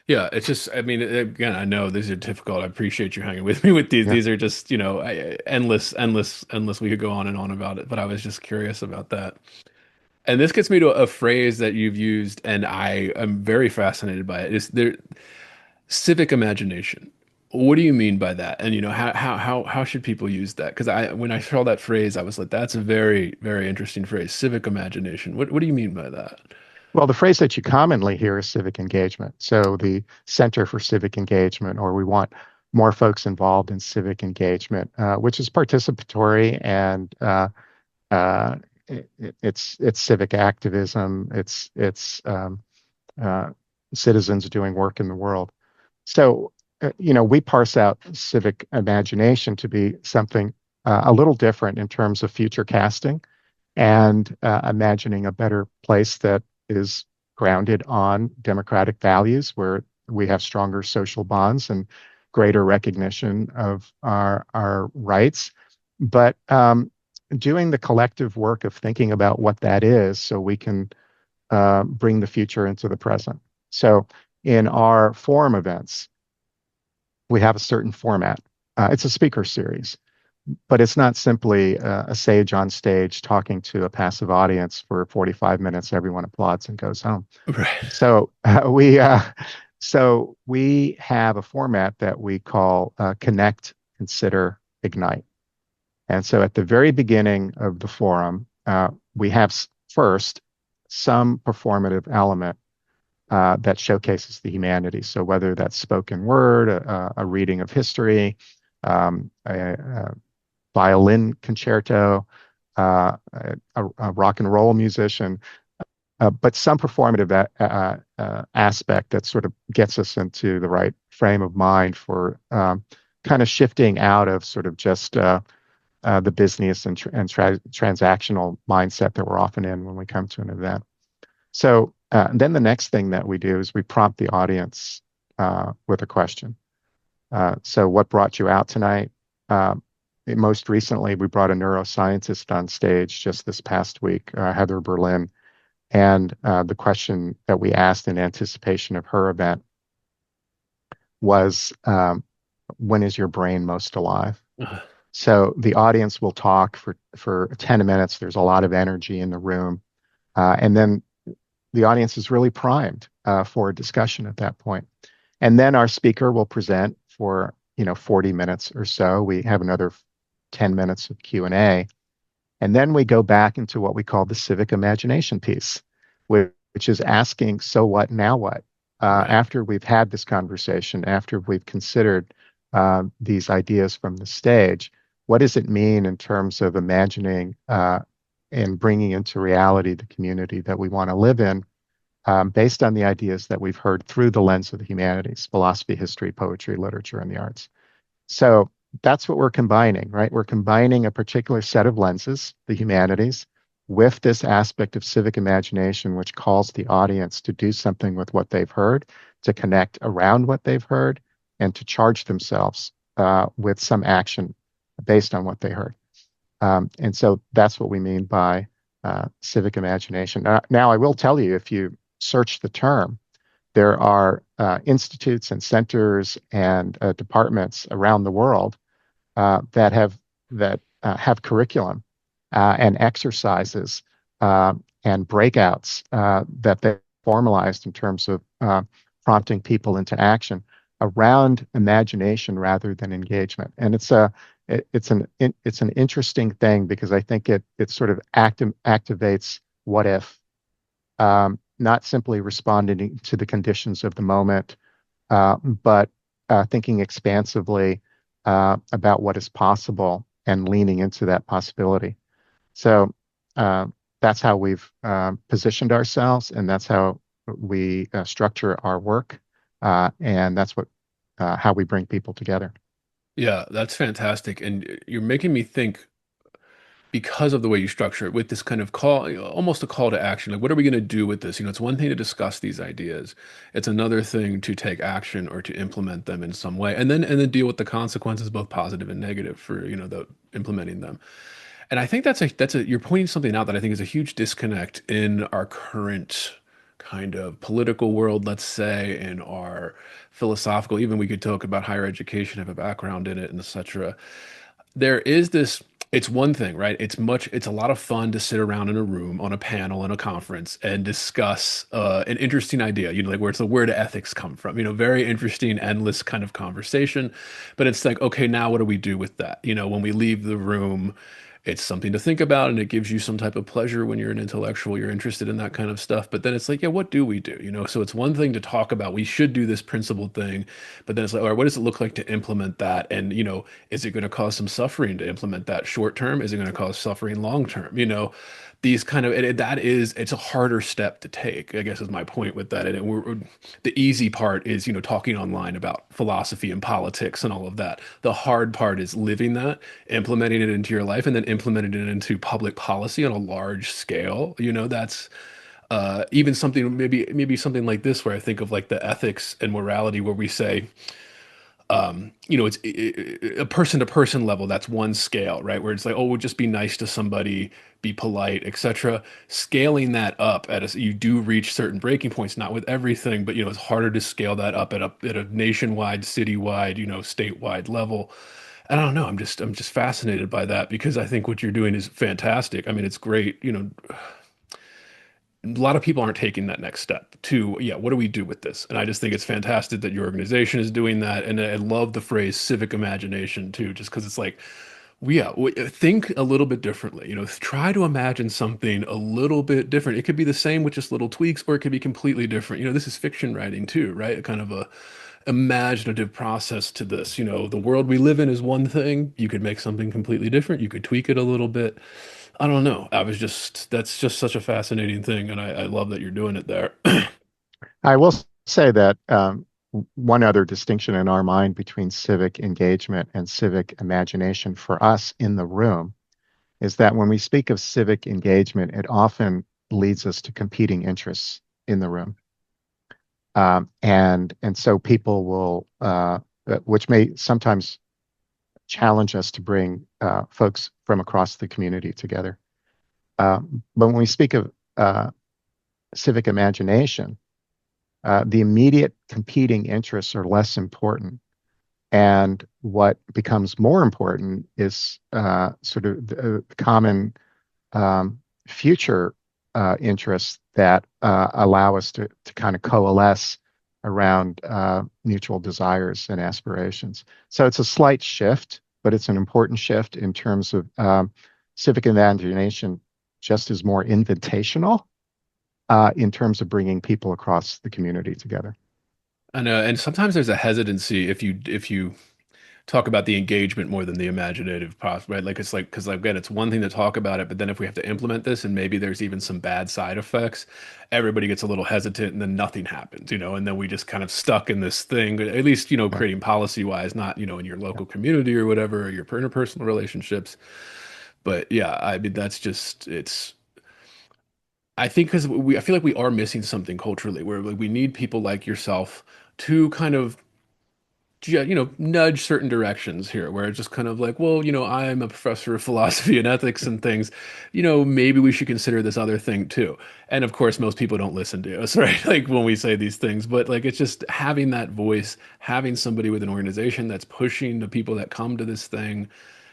Yeah, it's just, I mean, again, I know these are difficult. I appreciate you hanging with me with these. Yeah. These are just, endless. We could go on and on about it, but I was just curious about that. And this gets me to a phrase that you've used, and I am very fascinated by it. Is there civic imagination? What do you mean by that? And how should people use that? Because when I saw that phrase, I was like, that's a very, very interesting phrase, civic imagination. What do you mean by that? Well, the phrase that you commonly hear is civic engagement. So the Center for Civic Engagement, or we want more folks involved in civic engagement, which is participatory and uh, it's civic activism. It's uh, citizens doing work in the world. So, we parse out civic imagination to be something a little different in terms of future casting and imagining a better place that is grounded on democratic values where we have stronger social bonds and greater recognition of our rights. But doing the collective work of thinking about what that is so we can bring the future into the present. So in our forum events, we have a certain format. It's a speaker series, but it's not simply a sage on stage talking to a passive audience for 45 minutes. Everyone applauds and goes home. Right. So we have a format that we call Connect, Consider, Ignite. And so at the very beginning of the forum, we have first some performative element that showcases the humanities. So whether that's spoken word, a reading of history, a violin concerto, a rock and roll musician, but some performative aspect that sort of gets us into the right frame of mind for kind of shifting out of sort of just the business and transactional mindset that we're often in when we come to an event. So then the next thing that we do is we prompt the audience with a question. So what brought you out tonight? Most recently, we brought a neuroscientist on stage just this past week, Heather Berlin. And the question that we asked in anticipation of her event was, when is your brain most alive? So the audience will talk for 10 minutes. There's a lot of energy in the room. And then the audience is really primed for a discussion at that point. And then our speaker will present for 40 minutes or so. We have another 10 minutes of Q&A. And then we go back into what we call the civic imagination piece, which is asking, so what, now what? Right. After we've had this conversation, after we've considered these ideas from the stage, what does it mean in terms of imagining and bringing into reality the community that we want to live in based on the ideas that we've heard through the lens of the humanities, philosophy, history, poetry, literature, and the arts. So that's what we're combining, right? We're combining a particular set of lenses, the humanities, with this aspect of civic imagination, which calls the audience to do something with what they've heard, to connect around what they've heard, and to charge themselves with some action based on what they heard. And so that's what we mean by civic imagination. Now, I will tell you, if you search the term, there are institutes and centers and departments around the world that have curriculum and exercises and breakouts that they formalized in terms of prompting people into action around imagination rather than engagement. And it's an interesting thing because I think it sort of activates what if, not simply responding to the conditions of the moment, but thinking expansively about what is possible and leaning into that possibility. So uh, that's how we've positioned ourselves, and that's how we structure our work, and that's what how we bring people together. Yeah, that's fantastic. And you're making me think because of the way you structure it with this kind of call, almost a call to action. Like, what are we going to do with this? It's one thing to discuss these ideas. It's another thing to take action or to implement them in some way, and then deal with the consequences, both positive and negative, for the implementing them. And I think that's a you're pointing something out that I think is a huge disconnect in our current kind of political world, let's say, in our philosophical, even we could talk about higher education, have a background in it, and etc. There is this, it's one thing, right? It's a lot of fun to sit around in a room on a panel in a conference and discuss an interesting idea, like where do ethics come from? Very interesting, endless kind of conversation. But it's like, okay, now what do we do with that? When we leave the room, it's something to think about and it gives you some type of pleasure when you're an intellectual, you're interested in that kind of stuff. But then it's like, yeah, what do we do? So it's one thing to talk about, we should do this principled thing, but then it's like, all right, what does it look like to implement that? And, is it going to cause some suffering to implement that short term? Is it going to cause suffering long term? These kind of, it's a harder step to take, I guess is my point with that. And the easy part is, talking online about philosophy and politics and all of that. The hard part is living that, implementing it into your life, and then implementing it into public policy on a large scale. That's even something, maybe something like this, where I think of like the ethics and morality, where we say, it's a person to person level. That's one scale, right? Where it's like, oh, we'll just be nice to somebody, be polite, etc. Scaling that up you do reach certain breaking points, not with everything, but it's harder to scale that up at a nationwide, citywide, statewide level. And I don't know. I'm just fascinated by that because I think what you're doing is fantastic. I mean, it's great. A lot of people aren't taking that next step to, yeah, what do we do with this? And I just think it's fantastic that your organization is doing that. And I love the phrase civic imagination too, just because it's like, yeah, think a little bit differently. Try to imagine something a little bit different. It could be the same with just little tweaks, or it could be completely different. This is fiction writing too, right? Kind of a imaginative process to this. The world we live in is one thing. You could make something completely different. You could tweak it a little bit. I don't know. That's just such a fascinating thing, and I love that you're doing it there. I will say that one other distinction in our mind between civic engagement and civic imagination for us in the room is that when we speak of civic engagement, it often leads us to competing interests in the room. And so people will, which may sometimes challenge us to bring folks from across the community together. But when we speak of civic imagination, the immediate competing interests are less important. And what becomes more important is sort of the common future interests that allow us to kind of coalesce around mutual desires and aspirations. So it's a slight shift, but it's an important shift in terms of civic imagination just is more invitational in terms of bringing people across the community together. I know, and sometimes there's a hesitancy if you talk about the engagement more than the imaginative process, right? Like it's like because again, it's one thing to talk about it, but then if we have to implement this, and maybe there's even some bad side effects, everybody gets a little hesitant, and then nothing happens, and then we just kind of stuck in this thing. At least Yeah, creating policy wise, not in your yeah. local community or whatever, or your interpersonal relationships. But yeah, I mean that's just it's. I think because I feel like we are missing something culturally where like, we need people like yourself to kind of nudge certain directions here, where it's just kind of like, well, I'm a professor of philosophy and ethics and things, maybe we should consider this other thing too. And of course, most people don't listen to us, right? Like when we say these things, but like it's just having that voice, having somebody with an organization that's pushing the people that come to this thing,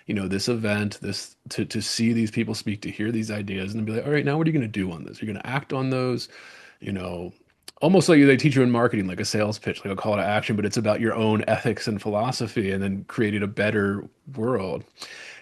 this event, this to see these people speak, to hear these ideas, and then be like, all right, now what are you going to do on this? You're going to act on those, you know, almost like they teach you in marketing, like a sales pitch, like a call to action, but it's about your own ethics and philosophy and then creating a better world.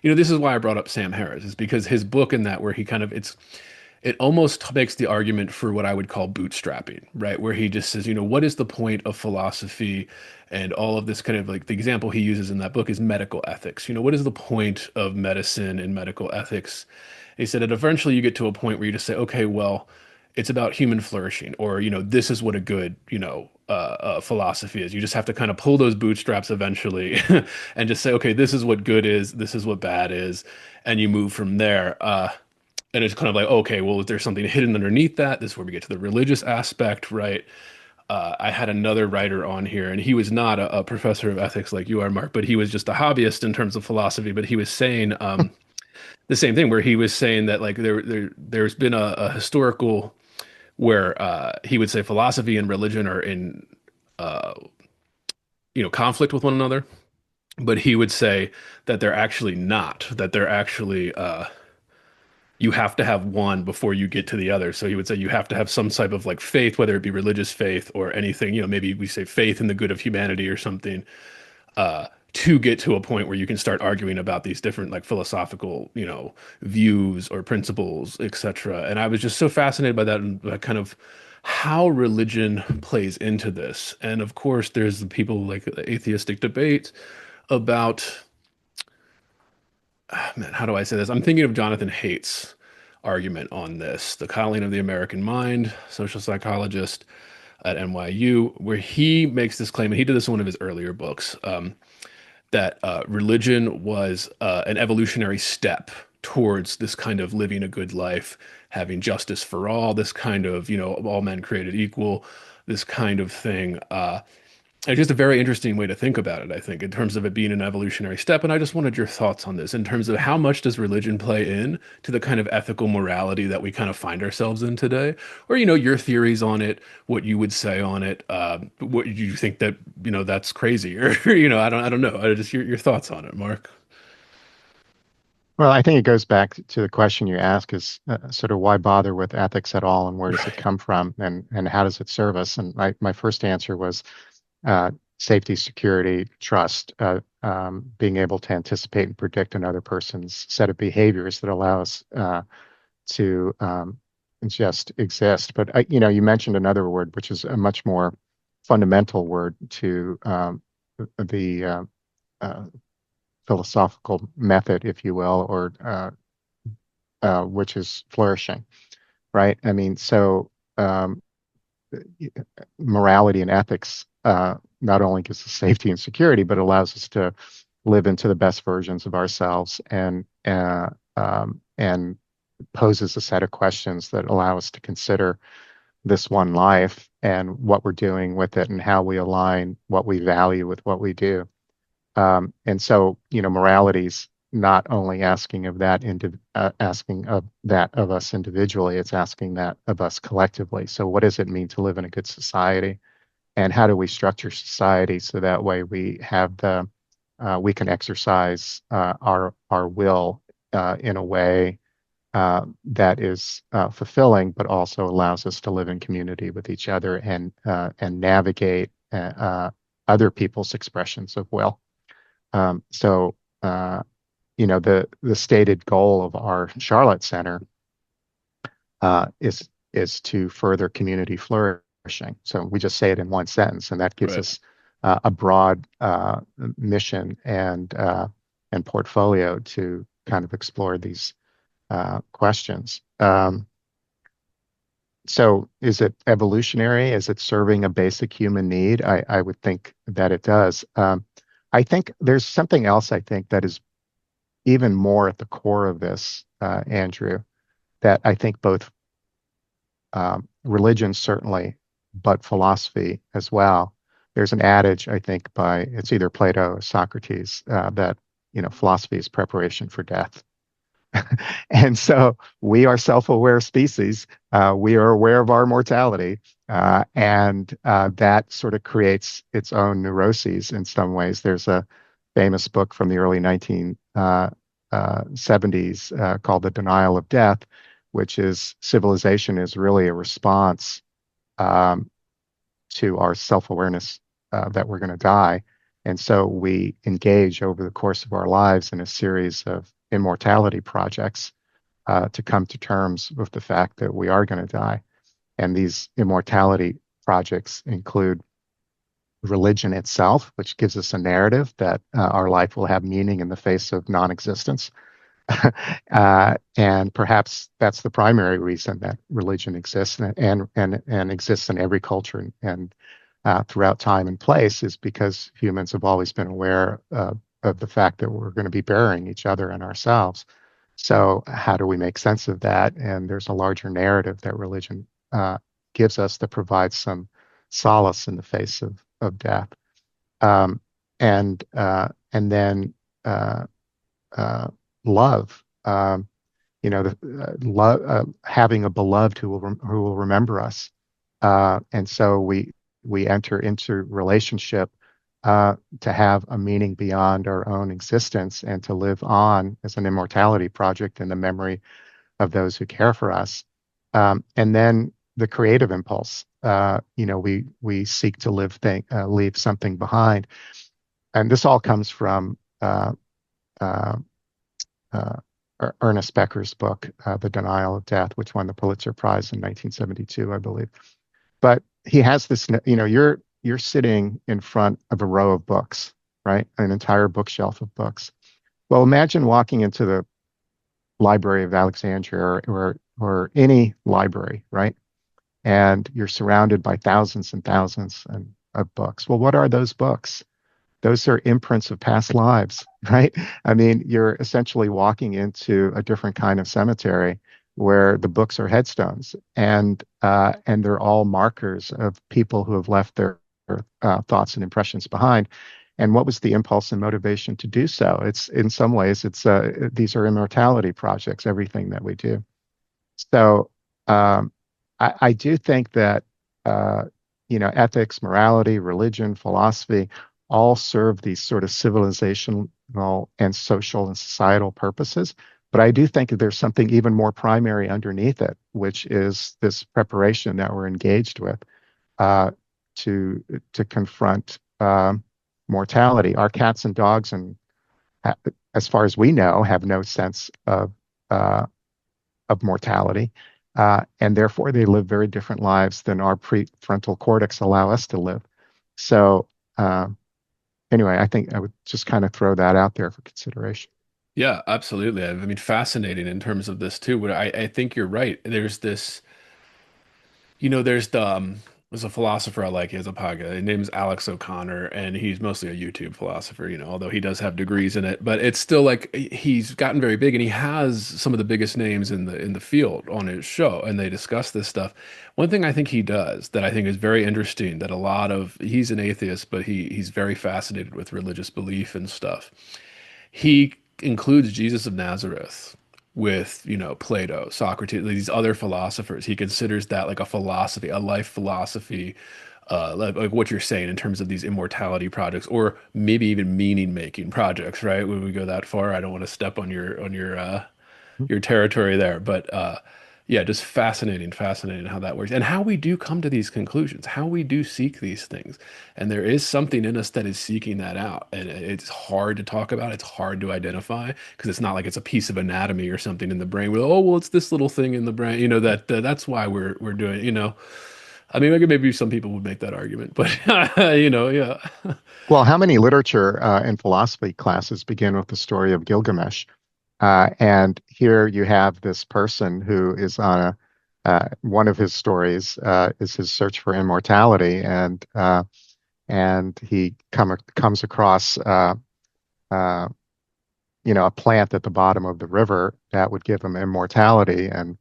This is why I brought up Sam Harris, is because his book in that, where he kind of, it almost makes the argument for what I would call bootstrapping, right? Where he just says, what is the point of philosophy and all of this kind of, like, the example he uses in that book is medical ethics. What is the point of medicine and medical ethics? He said that eventually you get to a point where you just say, okay, well, it's about human flourishing, or, this is what a good, philosophy is. You just have to kind of pull those bootstraps eventually and just say, okay, this is what good is, this is what bad is, and you move from there. And it's kind of like, okay, well, is there something hidden underneath that? This is where we get to the religious aspect, right? I had another writer on here, and he was not a professor of ethics like you are, Mark, but he was just a hobbyist in terms of philosophy. But he was saying the same thing, where he was saying that, like, there's been a historical where he would say philosophy and religion are in uh, conflict with one another, but he would say that they're actually not, that they're actually you have to have one before you get to the other. So he would say you have to have some type of like faith, whether it be religious faith or anything, maybe we say faith in the good of humanity or something, to get to a point where you can start arguing about these different, like, philosophical, views or principles, etc. And I was just so fascinated by that, and kind of how religion plays into this. And of course, there's the people, like the atheistic debate about, man, how do I say this? I'm thinking of Jonathan Haidt's argument on this, The Coddling of the American Mind, social psychologist at NYU, where he makes this claim, and he did this in one of his earlier books, that religion was an evolutionary step towards this kind of living a good life, having justice for all, this kind of, all men created equal, this kind of thing. It's just a very interesting way to think about it, I think, in terms of it being an evolutionary step. And I just wanted your thoughts on this, in terms of how much does religion play in to the kind of ethical morality that we kind of find ourselves in today? Or, your theories on it, what you would say on it, what you think that, that's crazy, or, I don't know. Just your thoughts on it, Mark. Well, I think it goes back to the question you ask is sort of why bother with ethics at all, and where does it Right. come from, and how does it serve us? And my first answer was safety, security, trust, being able to anticipate and predict another person's set of behaviors that allow us to just exist. But you mentioned another word, which is a much more fundamental word to the uh, philosophical method, if you will, or which is flourishing, right? I mean, so morality and ethics not only gives us safety and security, but allows us to live into the best versions of ourselves, and poses a set of questions that allow us to consider this one life and what we're doing with it, and how we align what we value with what we do. And so, morality's not only asking of that of us individually, it's asking that of us collectively. So what does it mean to live in a good society? And how do we structure society so that way we can exercise our will in a way that is fulfilling, but also allows us to live in community with each other, and navigate other people's expressions of will. So, the stated goal of our Charlotte Center is to further community flourishing. So we just say it in one sentence, and that gives Right. us a broad mission and portfolio to kind of explore these questions. So is it evolutionary? Is it serving a basic human need? I would think that it does. I think there's something else, I think, that is even more at the core of this, Andrew, that I think both religion certainly, but philosophy as well, there's an adage, I think, by it's either Plato or Socrates, that philosophy is preparation for death. And so we are self-aware species. We are aware of our mortality, and that sort of creates its own neuroses in some ways. There's a famous book from the early 1970s called The Denial of Death, which is civilization is really a response um, to our self-awareness that we're going to die. And so we engage over the course of our lives in a series of immortality projects to come to terms with the fact that we are going to die. And these immortality projects include religion itself, which gives us a narrative that our life will have meaning in the face of non-existence. And perhaps that's the primary reason that religion exists and exists in every culture and throughout time and place is because humans have always been aware of the fact that we're going to be burying each other and ourselves. So how do we make sense of that? And there's a larger narrative that religion gives us that provides some solace in the face of death. Um, and then love. Love, having a beloved who will remember us, and so we enter into relationship to have a meaning beyond our own existence and to live on as an immortality project in the memory of those who care for us. And then the creative impulse. We seek to leave something behind, and this all comes from uh, uh, Ernest Becker's book, The Denial of Death, which won the Pulitzer Prize in 1972, I believe. But he has this, you're sitting in front of a row of books, right? An entire bookshelf of books. Well, imagine walking into the Library of Alexandria or any library, right? And you're surrounded by thousands and thousands of books. Well, what are those books? Those are imprints of past lives, right? I mean, you're essentially walking into a different kind of cemetery where the books are headstones, and they're all markers of people who have left their thoughts and impressions behind. And what was the impulse and motivation to do so? It's in some ways, these are immortality projects. Everything that we do. So I do think that ethics, morality, religion, philosophy all serve these sort of civilizational and social and societal purposes. But I do think that there's something even more primary underneath it, which is this preparation that we're engaged with uh, to confront mortality. Our cats and dogs, and as far as we know, have no sense of mortality, and therefore they live very different lives than our prefrontal cortex allow us to live. So. Anyway, I think I would just kind of throw that out there for consideration. Yeah, absolutely. I mean, fascinating in terms of this too. But I think you're right. There's this, there's a philosopher I like. He has a podcast. His name is Alex O'Connor, and he's mostly a YouTube philosopher, although he does have degrees in it. But it's still like he's gotten very big, and he has some of the biggest names in the field on his show, and they discuss this stuff. One thing I think he does that I think is very interesting that he's an atheist, but he's very fascinated with religious belief and stuff. He includes Jesus of Nazareth with, Plato, Socrates, these other philosophers. He considers that like a philosophy, a life philosophy, like what you're saying in terms of these immortality projects, or maybe even meaning making projects, right? When we go that far, I don't want to step on your territory there, but yeah, just fascinating how that works and how we do come to these conclusions, how we do seek these things. And there is something in us that is seeking that out. And it's hard to talk about, it's hard to identify because it's not like it's a piece of anatomy or something in the brain. Well, oh, well, it's this little thing in the brain, that's why we're doing. I mean, maybe some people would make that argument, but yeah. Well, how many literature and philosophy classes begin with the story of Gilgamesh? And here you have this person who is on one of his stories is his search for immortality, and he comes across uh, a plant at the bottom of the river that would give him immortality, and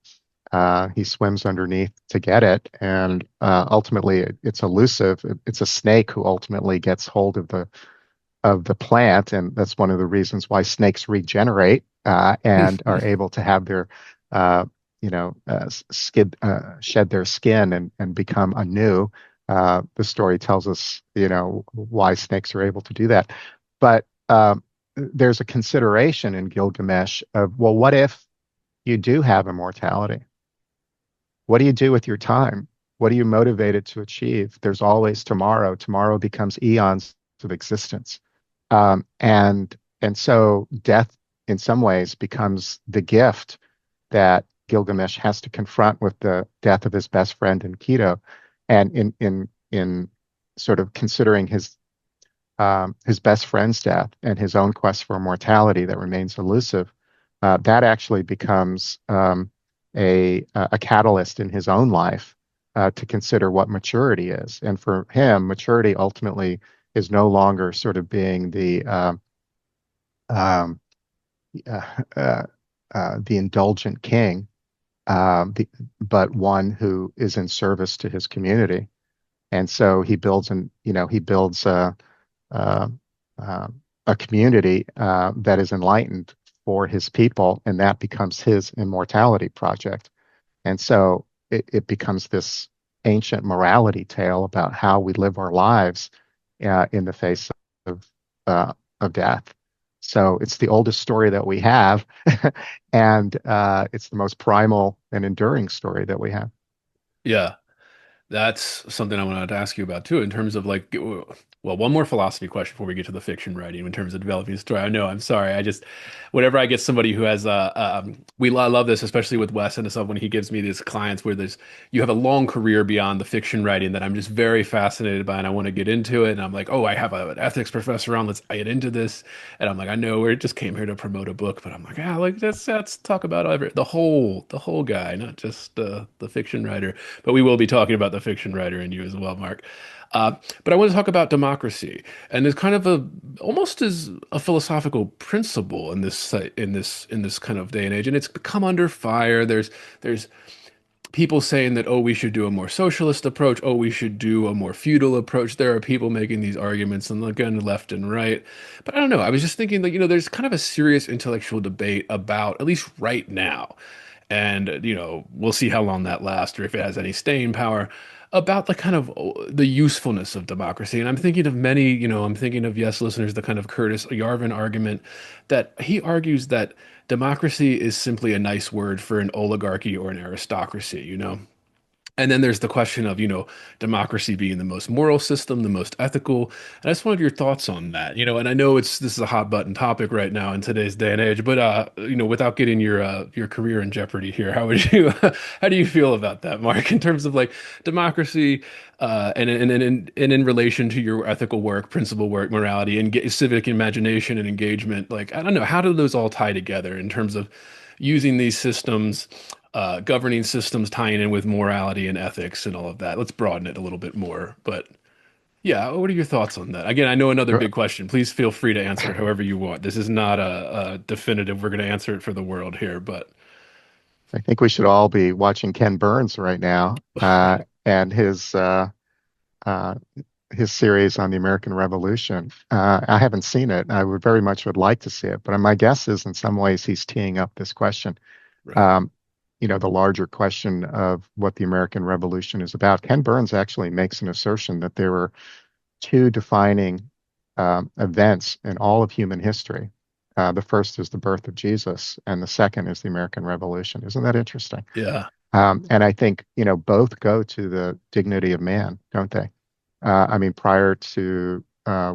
He swims underneath to get it, and ultimately it's elusive. It's a snake who ultimately gets hold of the plant, and that's one of the reasons why snakes regenerate and are able to have their uh, shed their skin and become anew. The story tells us, why snakes are able to do that. But there's a consideration in Gilgamesh of, well, what if you do have immortality? What do you do with your time? What are you motivated to achieve? There's always tomorrow. Tomorrow becomes eons of existence. And so death in some ways becomes the gift that Gilgamesh has to confront with the death of his best friend in Keto. And in sort of considering his best friend's death and his own quest for immortality that remains elusive, that actually becomes a catalyst in his own life to consider what maturity is. And for him, maturity ultimately is no longer sort of being um, uh, uh, the indulgent king, but one who is in service to his community. And so he builds uh, uh, a community that is enlightened for his people, and that becomes his immortality project. And so it becomes this ancient morality tale about how we live our lives in the face of of death. So it's the oldest story that we have, and it's the most primal and enduring story that we have. Yeah. That's something I wanted to ask you about too, in terms of like, well, one more philosophy question before we get to the fiction writing in terms of developing the story. I know, I'm sorry. Whenever I get somebody who has, I love this, especially with Wes and stuff, when he gives me these clients where you have a long career beyond the fiction writing that I'm just very fascinated by and I want to get into it. And I'm like, oh, I have an ethics professor on, let's get into this. And I'm like, I know we just came here to promote a book, but I'm like, like let's talk about the whole guy, not just the fiction writer. But we will be talking about the fiction writer in you as well, Mark. But I want to talk about democracy, and there's kind of almost as a philosophical principle in this kind of day and age, and it's become under fire. There's people saying that, oh, we should do a more socialist approach, oh, we should do a more feudal approach. There are people making these arguments and again left and right. But I don't know. I was just thinking that, there's kind of a serious intellectual debate about, at least right now, and we'll see how long that lasts or if it has any staying power, about the kind of the usefulness of democracy. And I'm thinking of many, I'm thinking of, yes, listeners, the kind of Curtis Yarvin argument that he argues that democracy is simply a nice word for an oligarchy or an aristocracy. And then there's the question of, democracy being the most moral system, the most ethical. And I just wanted your thoughts on that, and I know this is a hot button topic right now in today's day and age, but without getting your career in jeopardy here, how would you how do you feel about that, Mark, in terms of like democracy and in relation to your ethical work, principle work, morality, and civic imagination and engagement? Like, I don't know, how do those all tie together in terms of using these systems, governing systems tying in with morality and ethics and all of that? Let's broaden it a little bit more. But yeah, what are your thoughts on that? Again, I know another big question. Please feel free to answer it however you want. This is not a definitive, we're going to answer it for the world here, but I think we should all be watching Ken Burns right now and uh, his series on the American Revolution. I haven't seen it. I would like to see it, but my guess is in some ways he's teeing up this question. right. Um, the larger question of what the American Revolution is about. Ken Burns actually makes an assertion that there were two defining events in all of human history. The first is the birth of Jesus, and the second is the American Revolution. Isn't that interesting? Yeah. And I think, both go to the dignity of man, don't they? I mean, prior to,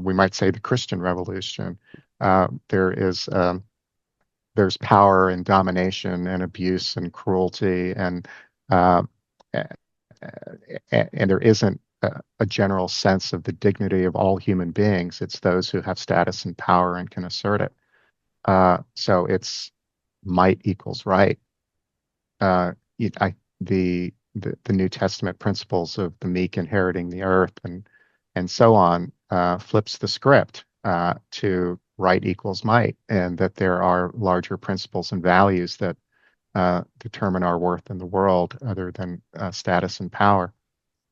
we might say, the Christian Revolution, there's power and domination and abuse and cruelty, uh, and there isn't a general sense of the dignity of all human beings. It's those who have status and power and can assert it. So it's might equals right. Uh, it- I, the New Testament principles of the meek inheriting the earth and so on flips the script to right equals might, and that there are larger principles and values that determine our worth in the world other than status and power.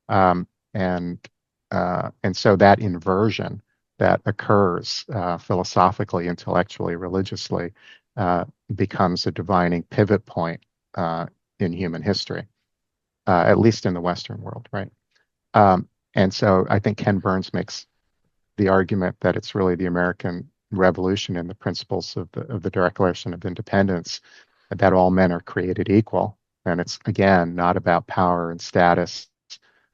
Um, and and so that inversion that occurs philosophically, intellectually, religiously becomes a divining pivot point in human history, at least in the Western world, right? And so I think Ken Burns makes the argument that it's really the American Revolution and the principles of the Declaration of Independence that all men are created equal. And it's, again, not about power and status,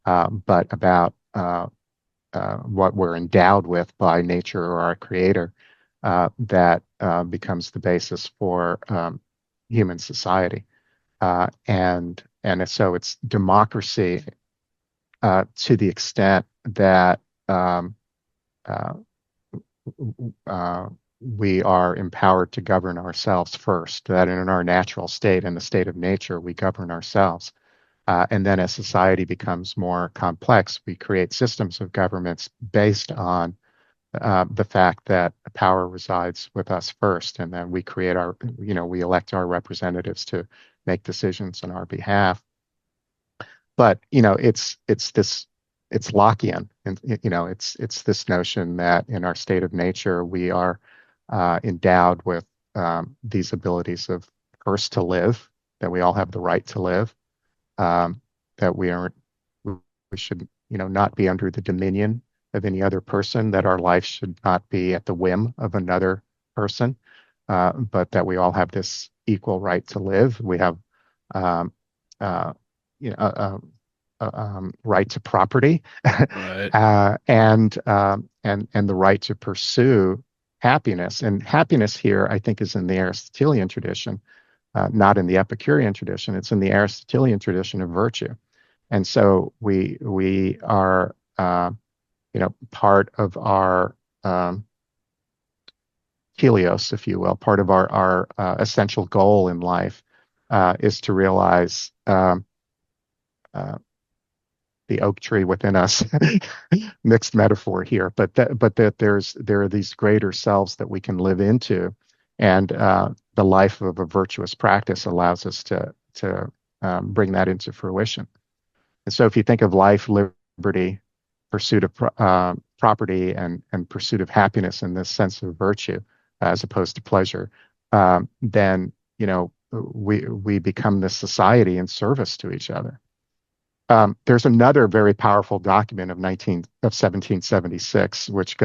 but about what we're endowed with by nature or our creator that becomes the basis for human society. And so it's democracy to the extent that uh, we are empowered to govern ourselves first, that in our natural state, in the state of nature, we govern ourselves. And then as society becomes more complex, we create systems of governments based on the fact that power resides with us first. And then we create we elect our representatives to make decisions on our behalf. But, it's Lockean. And, it's this notion that in our state of nature, we are endowed with these abilities of first to live, that we all have the right to live, that we should, not be under the dominion of any other person, that our life should not be at the whim of another person, but that we all have this equal right to live. We have, um, you know, right to property, Right. and the right to pursue happiness. And happiness here, I think, is in the Aristotelian tradition, not in the Epicurean tradition. It's in the Aristotelian tradition of virtue. And so we are, part of our helios, if you will, part of our essential goal in life is to realize the oak tree within us. Mixed metaphor here, but that there are these greater selves that we can live into, and the life of a virtuous practice allows us to bring that into fruition. And so, if you think of life, liberty, pursuit of property, and pursuit of happiness in this sense of virtue, as opposed to pleasure, then we become this society in service to each other. There's another very powerful document of 1776, which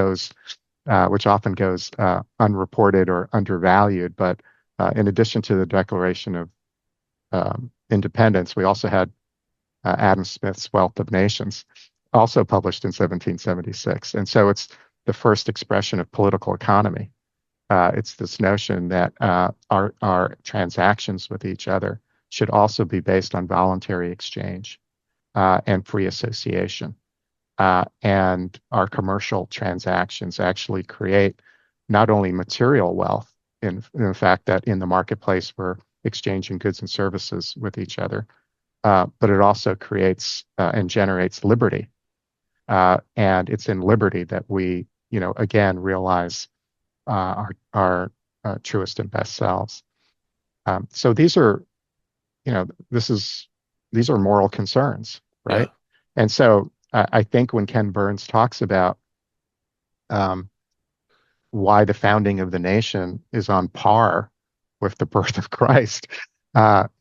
often goes unreported or undervalued. But in addition to the Declaration of Independence, we also had Adam Smith's Wealth of Nations, also published in 1776. And so it's the first expression of political economy. It's this notion that our transactions with each other should also be based on voluntary exchange and free association. And our commercial transactions actually create not only material wealth, in the fact that in the marketplace we're exchanging goods and services with each other, but it also creates and generates liberty. And it's in liberty that we, again, realize our truest and best selves. So these are, these are moral concerns, right? Yeah. And so I think when Ken Burns talks about why the founding of the nation is on par with the birth of Christ,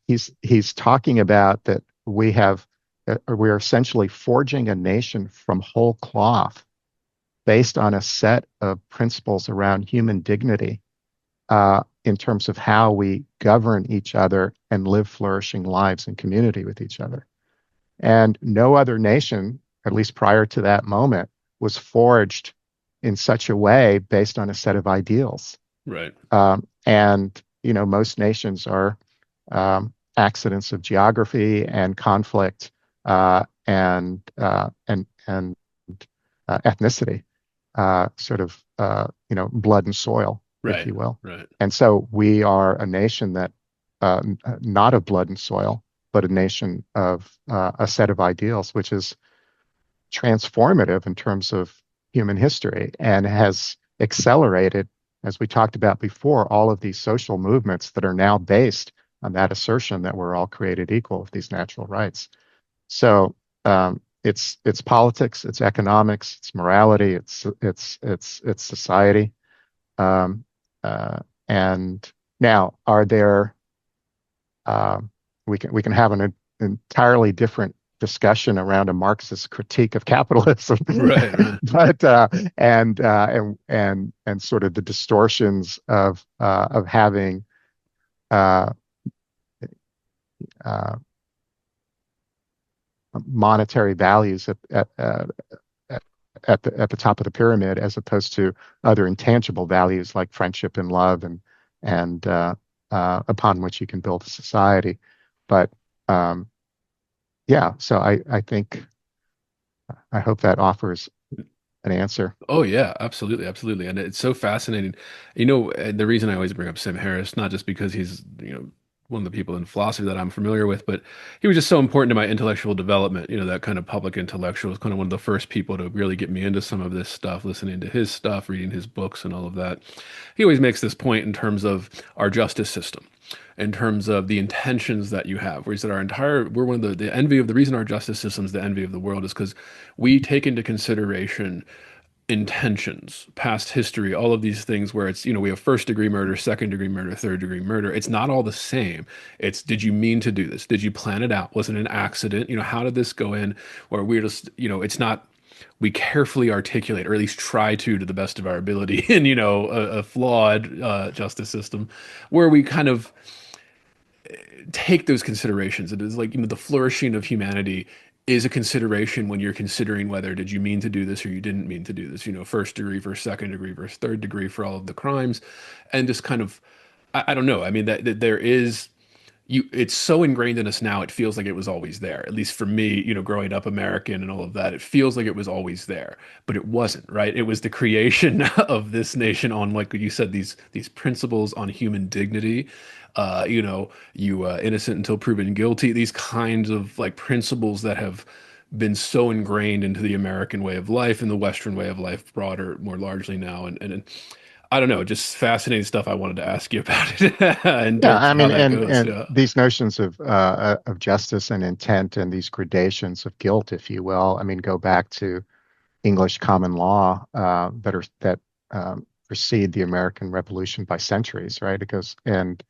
he's talking about that we're essentially forging a nation from whole cloth based on a set of principles around human dignity in terms of how we govern each other and live flourishing lives in community with each other. And no other nation, at least prior to that moment, was forged in such a way based on a set of ideals. Right. And most nations are accidents of geography and conflict and ethnicity, sort of blood and soil, if Right. you will. Right. And so we are a nation that not of blood and soil, but a nation of a set of ideals, which is transformative in terms of human history and has accelerated, as we talked about before, all of these social movements that are now based on that assertion that we're all created equal with these natural rights. So it's politics, it's economics, it's morality, it's society. Um, and now, are there? We can have an entirely different discussion around a Marxist critique of capitalism, Right, right. but and sort of the distortions of having uh, uh, monetary values at the top of the pyramid, as opposed to other intangible values like friendship and love and upon which you can build a society. But um, yeah, so I hope that offers an answer. Oh yeah, absolutely, absolutely, and it's so fascinating. The reason I always bring up Sam Harris, not just because he's, one of the people in philosophy that I'm familiar with, but he was just so important to my intellectual development. That kind of public intellectual was kind of one of the first people to really get me into some of this stuff, listening to his stuff, reading his books, and all of that. He always makes this point in terms of our justice system, in terms of the intentions that you have, where he said we're one of the envy of the reason our justice system is the envy of the world is because we take into consideration intentions, past history, all of these things where it's, we have first degree murder, second degree murder, third degree murder. It's not all the same. It's, did you mean to do this? Did you plan it out? Was it an accident? How did this go in? Or we're just, it's not, we carefully articulate, or at least try to the best of our ability in, a flawed justice system where we kind of take those considerations. It is like, the flourishing of humanity is a consideration when you're considering whether did you mean to do this or you didn't mean to do this, first degree versus second degree versus third degree for all of the crimes. And just kind of, I don't know. I mean, that there is, it's so ingrained in us now, it feels like it was always there. At least for me, growing up American and all of that, it feels like it was always there, but it wasn't, right? It was the creation of this nation on, like you said, these principles on human dignity. You innocent until proven guilty. These kinds of like principles that have been so ingrained into the American way of life and the Western way of life, broader, more largely now. And I don't know, just fascinating stuff. I wanted to ask you about it in Yeah, terms I of how mean, that and goes. and Yeah. these notions of justice and intent and these gradations of guilt, if you will, I mean, go back to English common law that precede the American Revolution by centuries, right? It goes and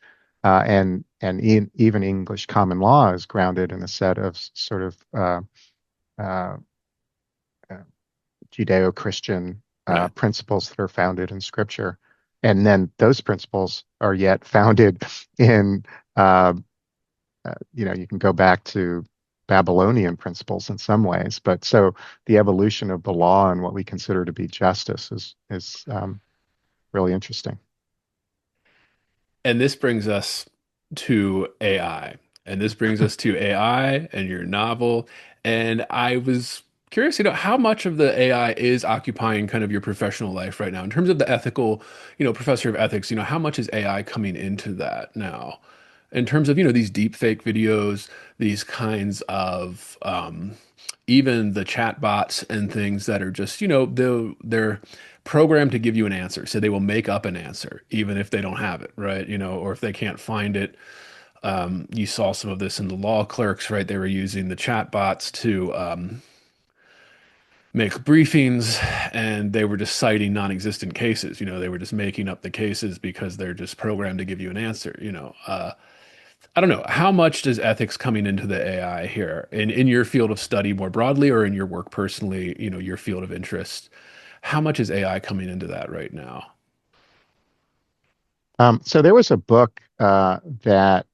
even English common law is grounded in a set of sort of uh, uh, Judeo-Christian Right. principles that are founded in Scripture, and then those principles are yet founded in uh, you can go back to Babylonian principles in some ways, but so the evolution of the law and what we consider to be justice is really interesting. And this brings us to AI. And this brings us to AI and your novel. And I was curious, how much of the AI is occupying kind of your professional life right now in terms of the ethical, professor of ethics, how much is AI coming into that now? In terms of, these deep fake videos, these kinds of even the chat bots and things that are just, they're programmed to give you an answer. So they will make up an answer, even if they don't have it, right? Or if they can't find it. You saw some of this in the law clerks, right? They were using the chat bots to make briefings, and they were just citing non-existent cases. They were just making up the cases because they're just programmed to give you an answer. I don't know. How much does ethics coming into the AI here in your field of study more broadly or in your work personally, your field of interest? How much is AI coming into that right now? So there was a book that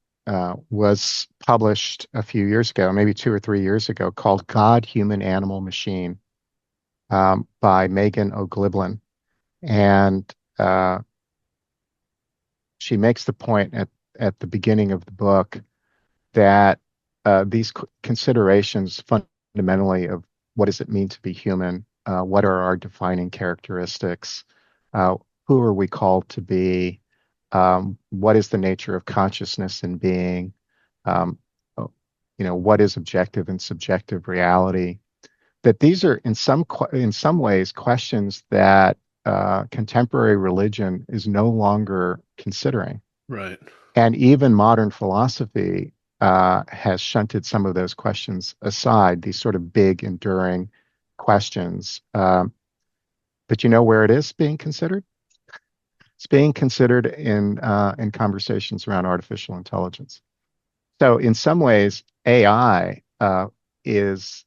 was published a few years ago, maybe 2 or 3 years ago, called God, Human, Animal, Machine by Megan O'Gliblin. And she makes the point at the beginning of the book that these considerations fundamentally of what does it mean to be human, what are our defining characteristics, uh, who are we called to be, what is the nature of consciousness and being, um, what is objective and subjective reality, that these are in some ways questions that contemporary religion is no longer considering. Right. And even modern philosophy has shunted some of those questions aside, these sort of big, enduring questions. But you know where it is being considered? It's being considered in conversations around artificial intelligence. So in some ways, AI is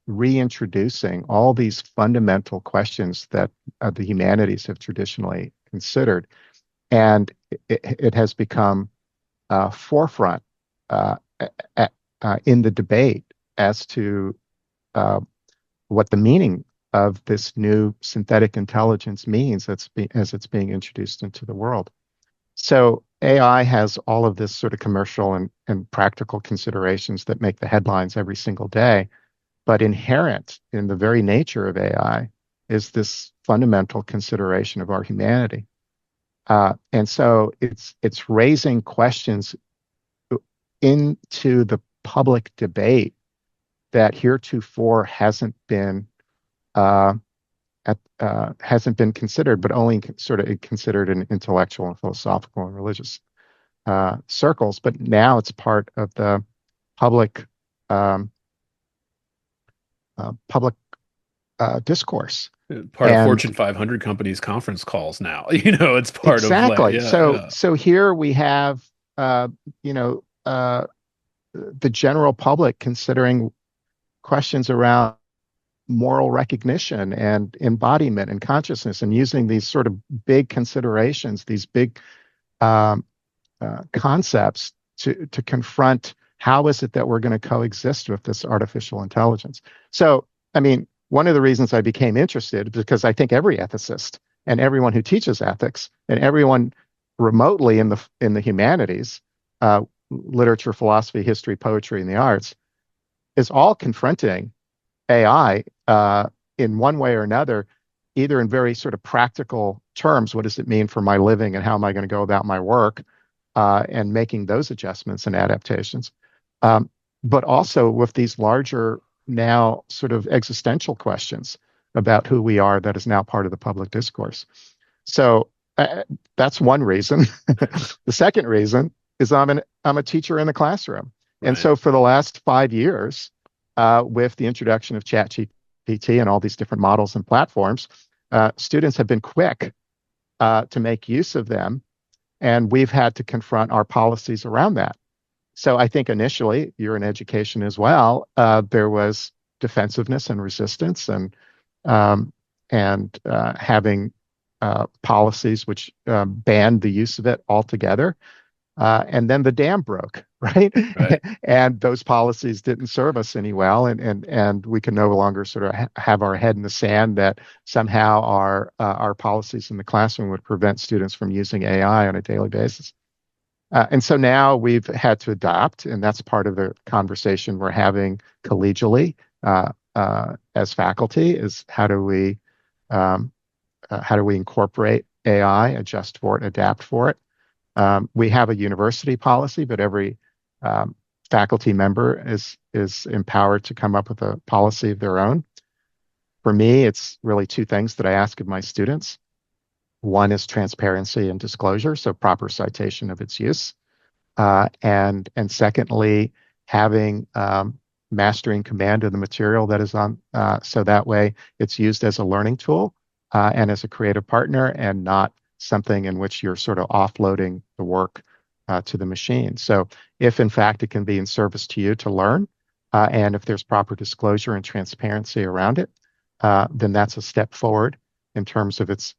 reintroducing all these fundamental questions that the humanities have traditionally considered, and it has become forefront uh, in the debate as to uh, what the meaning of this new synthetic intelligence means as it's being introduced into the world. So AI has all of this sort of commercial and practical considerations that make the headlines every single day. But inherent in the very nature of AI is this fundamental consideration of our humanity. And so it's raising questions into the public debate that heretofore uh, hasn't been considered, but only sort of considered in intellectual and philosophical and religious circles. But now it's part of the public um, public discourse. Part of And Fortune 500 companies' conference calls now. It's part of like, exactly. yeah, So yeah. so here we have uh, you know the general public considering questions around moral recognition and embodiment and consciousness, and using these sort of big considerations, these big um, concepts to confront how is it that we're going to coexist with this artificial intelligence. So, I mean, one of the reasons I became interested is because I think every ethicist and everyone who teaches ethics and everyone remotely in the humanities, literature, philosophy, history, poetry, and the arts, is all confronting AI in one way or another, either in very sort of practical terms. What does it mean for my living and how am I going to go about my work? And making those adjustments and adaptations. Um, but also with these larger, now sort of existential questions about who we are that is now part of the public discourse. So that's one reason. The second reason is I'm a teacher in the classroom. And Right. so for the last 5 years, with the introduction of ChatGPT and all these different models and platforms, students have been quick to make use of them, and we've had to confront our policies around that. So I think initially, you're in education as well, there was defensiveness and resistance, um, and having policies which banned the use of it altogether. And then the dam broke, right? Right. And those policies didn't serve us any well, and we can no longer sort of have our head in the sand that somehow our policies in the classroom would prevent students from using AI on a daily basis. And so now we've had to adopt, and that's part of the conversation we're having collegially as faculty: is um, how do we incorporate AI, adjust for it, adapt for it. We have a university policy, but every um, faculty member is empowered to come up with a policy of their own. For me, it's really two things that I ask of my students. One is transparency and disclosure, so proper citation of its use, and secondly, having mastering command of the material that is on, so that way it's used as a learning tool and as a creative partner, and not something in which you're sort of offloading the work to the machine. So if in fact it can be in service to you to learn, and if there's proper disclosure and transparency around it, then that's a step forward in terms of its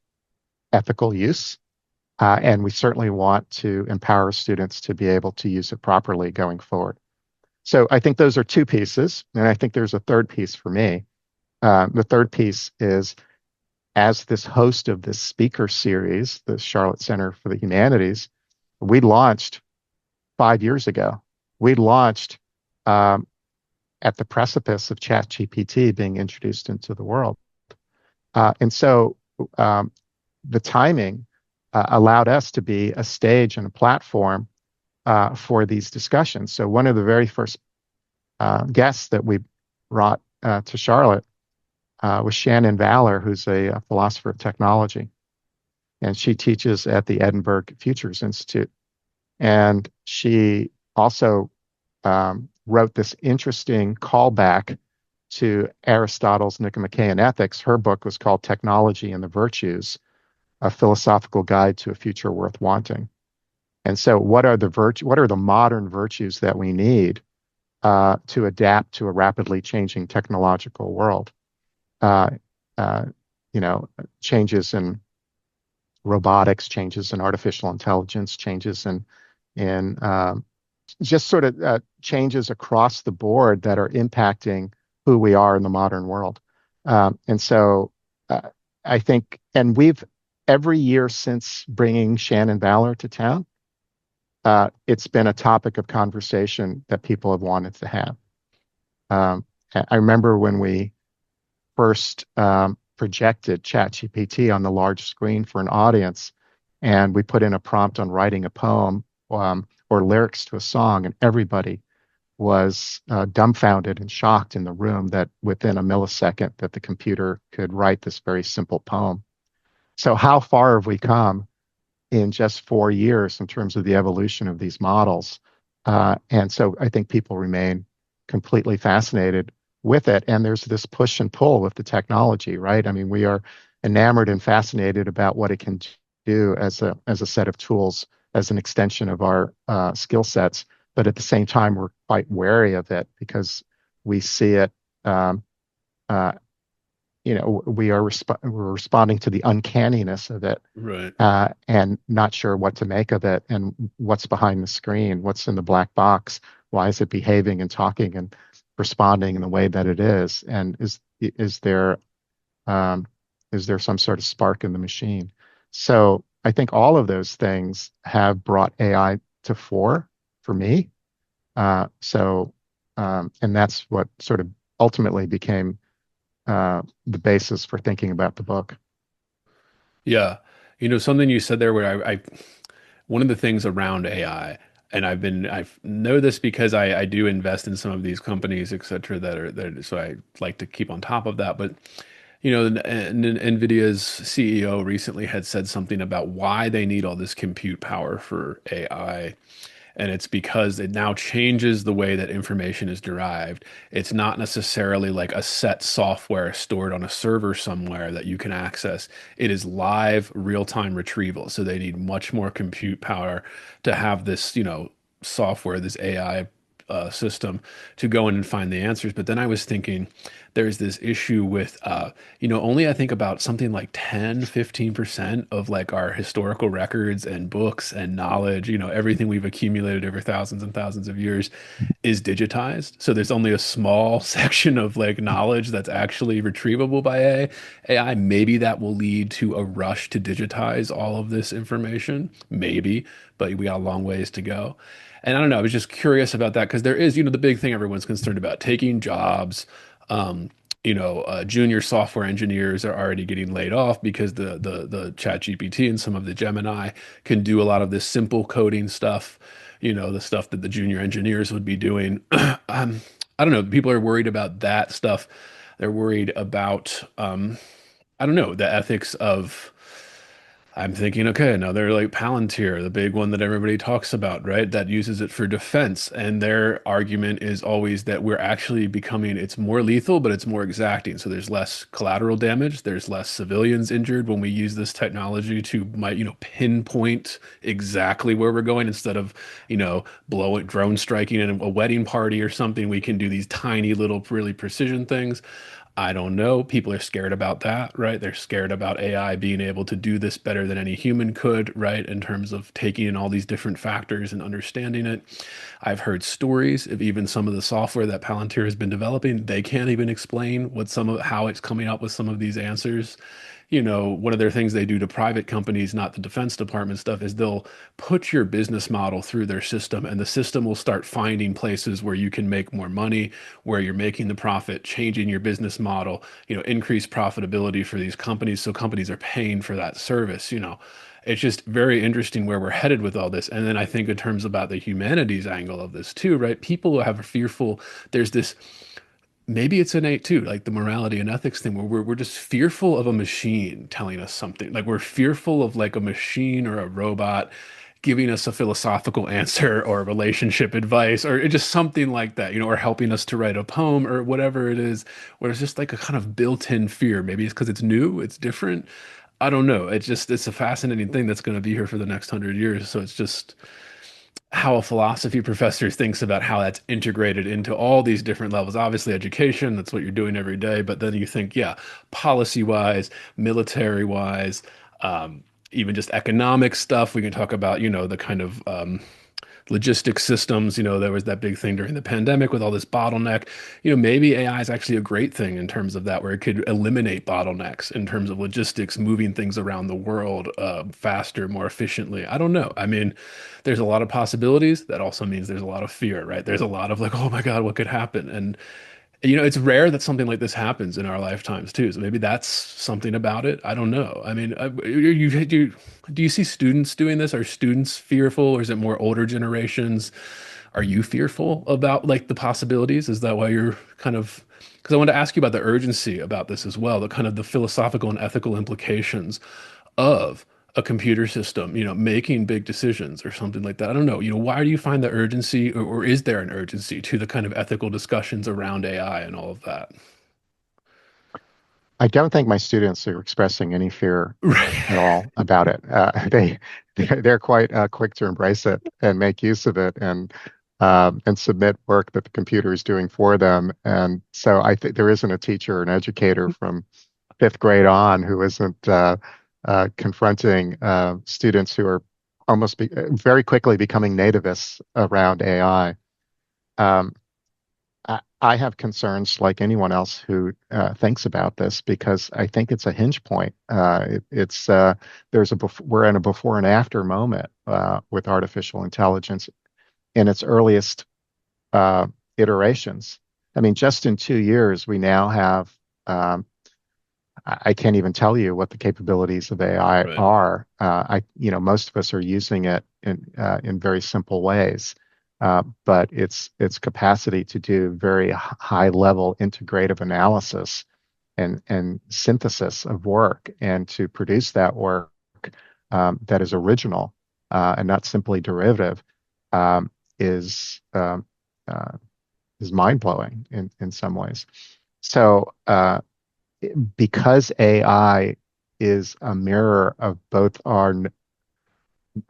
ethical use. And we certainly want to empower students to be able to use it properly going forward. So I think those are two pieces. And I think there's a third piece for me. The third piece is, as this host of this speaker series, the Charlotte Center for the Humanities, we launched 5 years ago. We launched at the precipice of ChatGPT being introduced into the world. And so the timing allowed us to be a stage and a platform for these discussions. So one of the very first guests that we brought to Charlotte was Shannon Valor, who's a philosopher of technology, and she teaches at the Edinburgh Futures Institute. And she also wrote this interesting callback to Aristotle's Nicomachean Ethics. Her book was called Technology and the Virtues, a philosophical guide to a future worth wanting. And so, what are the modern virtues that we need to adapt to a rapidly changing technological world? Uh, uh, you know, changes in robotics, changes in artificial intelligence, changes in just sort of changes across the board that are impacting who we are in the modern world. And so uh, I think, and we've every year since bringing Shannon Ballard to town, it's been a topic of conversation that people have wanted to have. Um, I remember when we first projected ChatGPT on the large screen for an audience, and we put in a prompt on writing a poem or lyrics to a song, and everybody was dumbfounded and shocked in the room that within a millisecond that the computer could write this very simple poem. So how far have we come in just 4 years in terms of the evolution of these models? And so I think people remain completely fascinated with it. And there's this push and pull with the technology, right? I mean, we are enamored and fascinated about what it can do as a set of tools, as an extension of our skill sets. But at the same time, we're quite wary of it because we see it. Um, uh, we're responding to the uncanniness of it, Right. and not sure what to make of it and what's behind the screen, what's in the black box, why is it behaving and talking and responding in the way that it is, and um, is there some sort of spark in the machine? So I think all of those things have brought AI to fore for me. And that's what sort of ultimately became the basis for thinking about the book. Yeah. Something you said there where one of the things around AI, and I've know this because I do invest in some of these companies, et cetera, so I like to keep on top of that. But, NVIDIA's CEO recently had said something about why they need all this compute power for AI. And it's because it now changes the way that information is derived. It's not necessarily like a set software stored on a server somewhere that you can access. It is live real-time retrieval. So they need much more compute power to have this, software, this AI system to go in and find the answers. But then I was thinking there's this issue with, only I think about something like 10, 15% of like our historical records and books and knowledge, everything we've accumulated over thousands and thousands of years is digitized. So there's only a small section of like knowledge that's actually retrievable by AI. Maybe that will lead to a rush to digitize all of this information. Maybe, but we got a long ways to go. And I don't know, I was just curious about that because there is, the big thing everyone's concerned about, taking jobs. Junior software engineers are already getting laid off because the Chat GPT and some of the Gemini can do a lot of this simple coding stuff, the stuff that the junior engineers would be doing. I don't know. People are worried about that stuff. They're worried about, I don't know, the ethics of. I'm thinking, okay, now they're like Palantir, the big one that everybody talks about, right? That uses it for defense. And their argument is always that we're actually becoming, it's more lethal, but it's more exacting. So there's less collateral damage. There's less civilians injured when we use this technology to, pinpoint exactly where we're going instead of, blowing, drone striking in a wedding party or something. We can do these tiny little, really precision things. I don't know. People are scared about that, right? They're scared about AI being able to do this better than any human could, right? In terms of taking in all these different factors and understanding it. I've heard stories of even some of the software that Palantir has been developing. They can't even explain how it's coming up with some of these answers. One of their things they do to private companies, not the Defense Department stuff, is they'll put your business model through their system, and the system will start finding places where you can make more money, where you're making the profit, changing your business model, increase profitability for these companies. So companies are paying for that service. It's just very interesting where we're headed with all this. And then I think in terms about the humanities angle of this too, right? People have a fearful, there's this maybe it's innate too, like the morality and ethics thing, where we're just fearful of a machine telling us something. Like we're fearful of like a machine or a robot giving us a philosophical answer or relationship advice or just something like that, or helping us to write a poem or whatever it is, where it's just like a kind of built-in fear. Maybe it's because it's new, it's different. I don't know. It's a fascinating thing that's going to be here for the next 100 years. So it's just how a philosophy professor thinks about how that's integrated into all these different levels. Obviously, education, that's what you're doing every day. But then you think, yeah, policy wise, military wise, um, even just economic stuff. We can talk about, the kind of logistics systems. There was that big thing during the pandemic with all this bottleneck. Maybe AI is actually a great thing in terms of that, where it could eliminate bottlenecks in terms of logistics, moving things around the world faster, more efficiently. I don't know. I mean, there's a lot of possibilities. That also means there's a lot of fear, right? There's a lot of like, oh my God, what could happen? And it's rare that something like this happens in our lifetimes too. So maybe that's something about it. I don't know. I mean, do you see students doing this? Are students fearful, or is it more older generations? Are you fearful about like the possibilities? Is that why you're kind of, because I want to ask you about the urgency about this as well, the kind of the philosophical and ethical implications of a computer system, making big decisions or something like that. I don't know. Why do you find the urgency, or is there an urgency to the kind of ethical discussions around AI and all of that? I don't think my students are expressing any fear at Right. all about it. They're quite quick to embrace it and make use of it and submit work that the computer is doing for them. And so I think there isn't a teacher or an educator from fifth grade on who isn't confronting students who are very quickly becoming nativists around AI. Um, I have concerns like anyone else who thinks about this because I think it's a hinge point. It's we're in a before and after moment with artificial intelligence in its earliest uh, iterations. I mean, just in 2 years, we now have I can't even tell you what the capabilities of AI Right. are. Most of us are using it in very simple ways, but its capacity to do very high level integrative analysis and synthesis of work and to produce that work that is original and not simply derivative um, is um, uh, is mind blowing in some ways. So. Because AI is a mirror of both our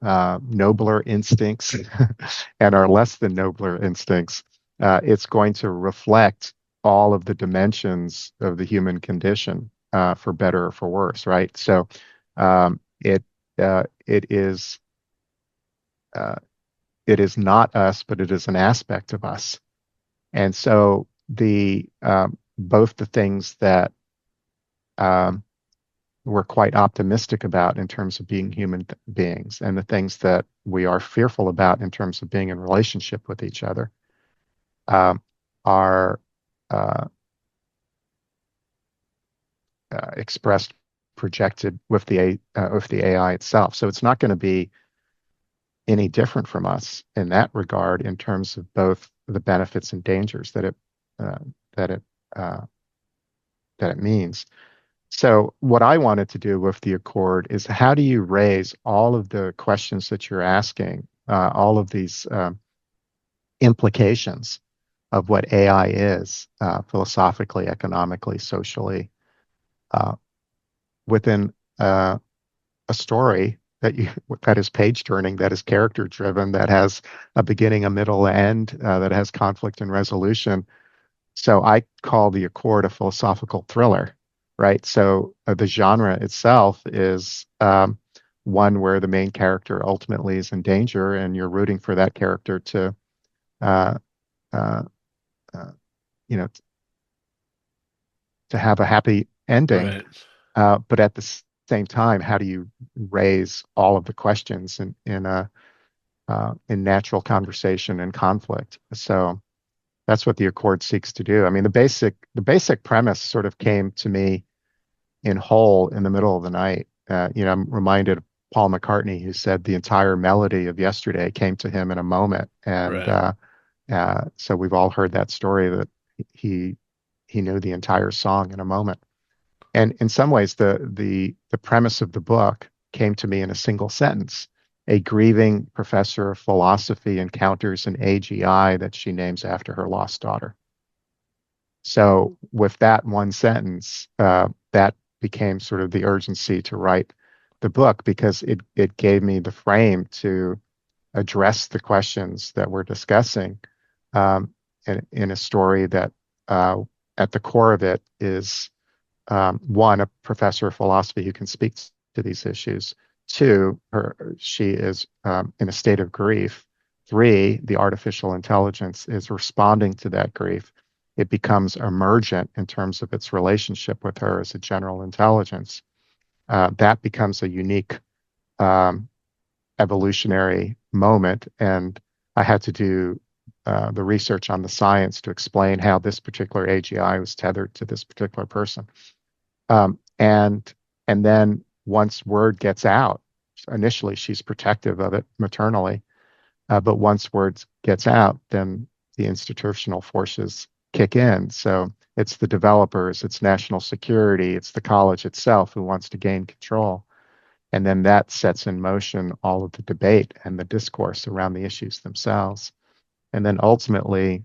nobler instincts and our less than nobler instincts, it's going to reflect all of the dimensions of the human condition, for better or for worse, right? So um, it uh, it is uh, it is not us, but it is an aspect of us. And so the both the things that um, we're quite optimistic about in terms of being human beings and the things that we are fearful about in terms of being in relationship with each other um, are uh, expressed, projected with the AI itself. So it's not going to be any different from us in that regard in terms of both the benefits and dangers uh, that it uh, that it means. So, what I wanted to do with the Accord is how do you raise all of the questions that you're asking, all of these implications of what AI is philosophically, economically, socially, uh, within a story that is page turning, that is character driven, that has a beginning, a middle, end, that has conflict and resolution. So I call the Accord a philosophical thriller, right? So the genre itself is one where the main character ultimately is in danger, and you're rooting for that character to, uh, uh, uh, you know, to have a happy ending. Right. But at the same time, how do you raise all of the questions in natural conversation and conflict? So that's what the Accord seeks to do. I mean, the basic premise sort of came to me in whole in the middle of the night. I'm reminded of Paul McCartney, who said the entire melody of Yesterday came to him in a moment, and Right. so we've all heard that story that he he knew the entire song in a moment. And in some ways, the premise of the book came to me in a single sentence, a grieving professor of philosophy encounters an AGI that she names after her lost daughter. So with that one sentence, that became sort of the urgency to write the book, because it gave me the frame to address the questions that we're discussing, in a story that, at the core of it is, one, a professor of philosophy who can speak to these issues. Two, she is, in a state of grief. Three, the artificial intelligence is responding to that grief. It becomes emergent in terms of its relationship with her as a general intelligence. That becomes a unique, evolutionary moment, and I had to do the research on the science to explain how this particular AGI was tethered to this particular person. And then once word gets out, initially she's protective of it maternally, but once word gets out, then the institutional forces kick in. So it's the developers, it's national security, it's the college itself who wants to gain control. And then that sets in motion all of the debate and the discourse around the issues themselves. And then ultimately,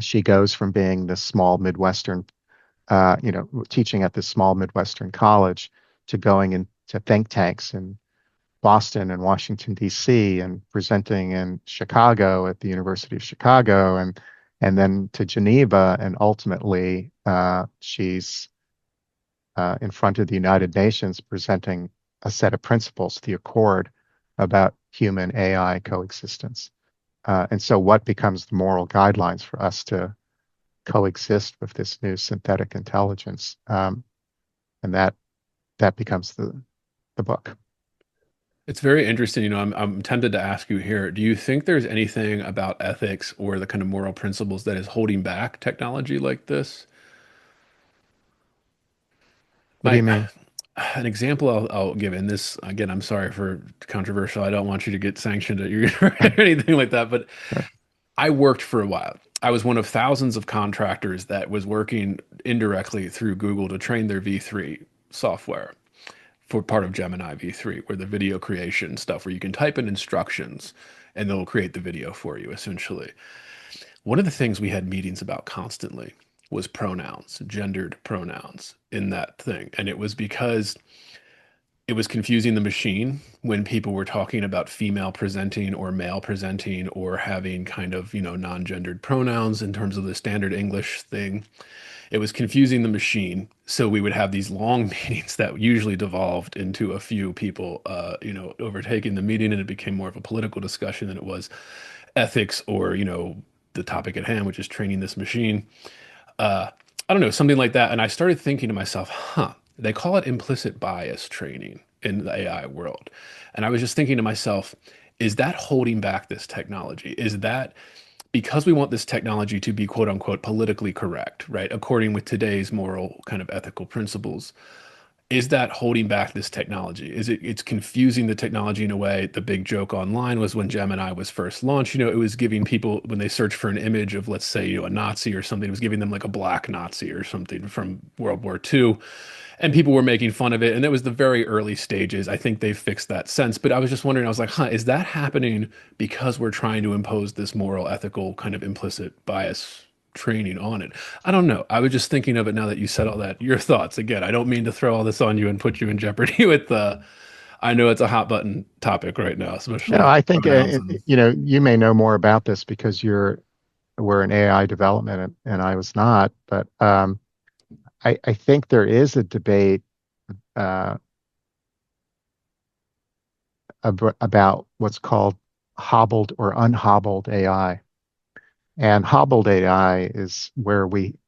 she goes from being this small Midwestern, teaching at this small Midwestern college, to going into think tanks in Boston and Washington, D.C., and presenting in Chicago at the University of Chicago, and then to Geneva. And ultimately, she's in front of the United Nations presenting a set of principles, the Accord, about human AI coexistence. And so what becomes the moral guidelines for us to coexist with this new synthetic intelligence? And that becomes the book. It's very interesting. I'm tempted to ask you here, do you think there's anything about ethics or the kind of moral principles that is holding back technology like this? What do you My mean? An example I'll give, in this, again, I'm sorry for controversial. I don't want you to get sanctioned at your or anything like that, but I worked for a while. I was one of thousands of contractors that was working indirectly through Google to train their V3 software for part of Gemini V3, where the video creation stuff, where you can type in instructions and they'll create the video for you, essentially. One of the things we had meetings about constantly was pronouns, gendered pronouns in that thing. And it was because it was confusing the machine when people were talking about female presenting or male presenting or having kind of, non-gendered pronouns in terms of the standard English thing. It was confusing the machine. So we would have these long meetings that usually devolved into a few people, overtaking the meeting, and it became more of a political discussion than it was ethics or, the topic at hand, which is training this machine. I don't know, something like that. And I started thinking to myself, they call it implicit bias training in the AI world. And I was just thinking to myself, is that holding back this technology? Is that because we want this technology to be quote unquote politically correct, right? According with today's moral kind of ethical principles, is that holding back this technology? It's confusing the technology in a way. The big joke online was when Gemini was first launched, it was giving people, when they search for an image of, let's say, a Nazi or something, it was giving them like a black Nazi or something from World War II. And people were making fun of it. And that was the very early stages. I think they fixed that sense. But I was just wondering, I was like, is that happening because we're trying to impose this moral, ethical kind of implicit bias training on it? I don't know. I was just thinking of it now that you said all that. Your thoughts. Again, I don't mean to throw all this on you and put you in jeopardy with I know it's a hot button topic right now, No, especially I think, pronouns and you may know more about this because we're in AI development, and I was not, but I think there is a debate uh, about what's called hobbled or unhobbled AI. And hobbled AI is where we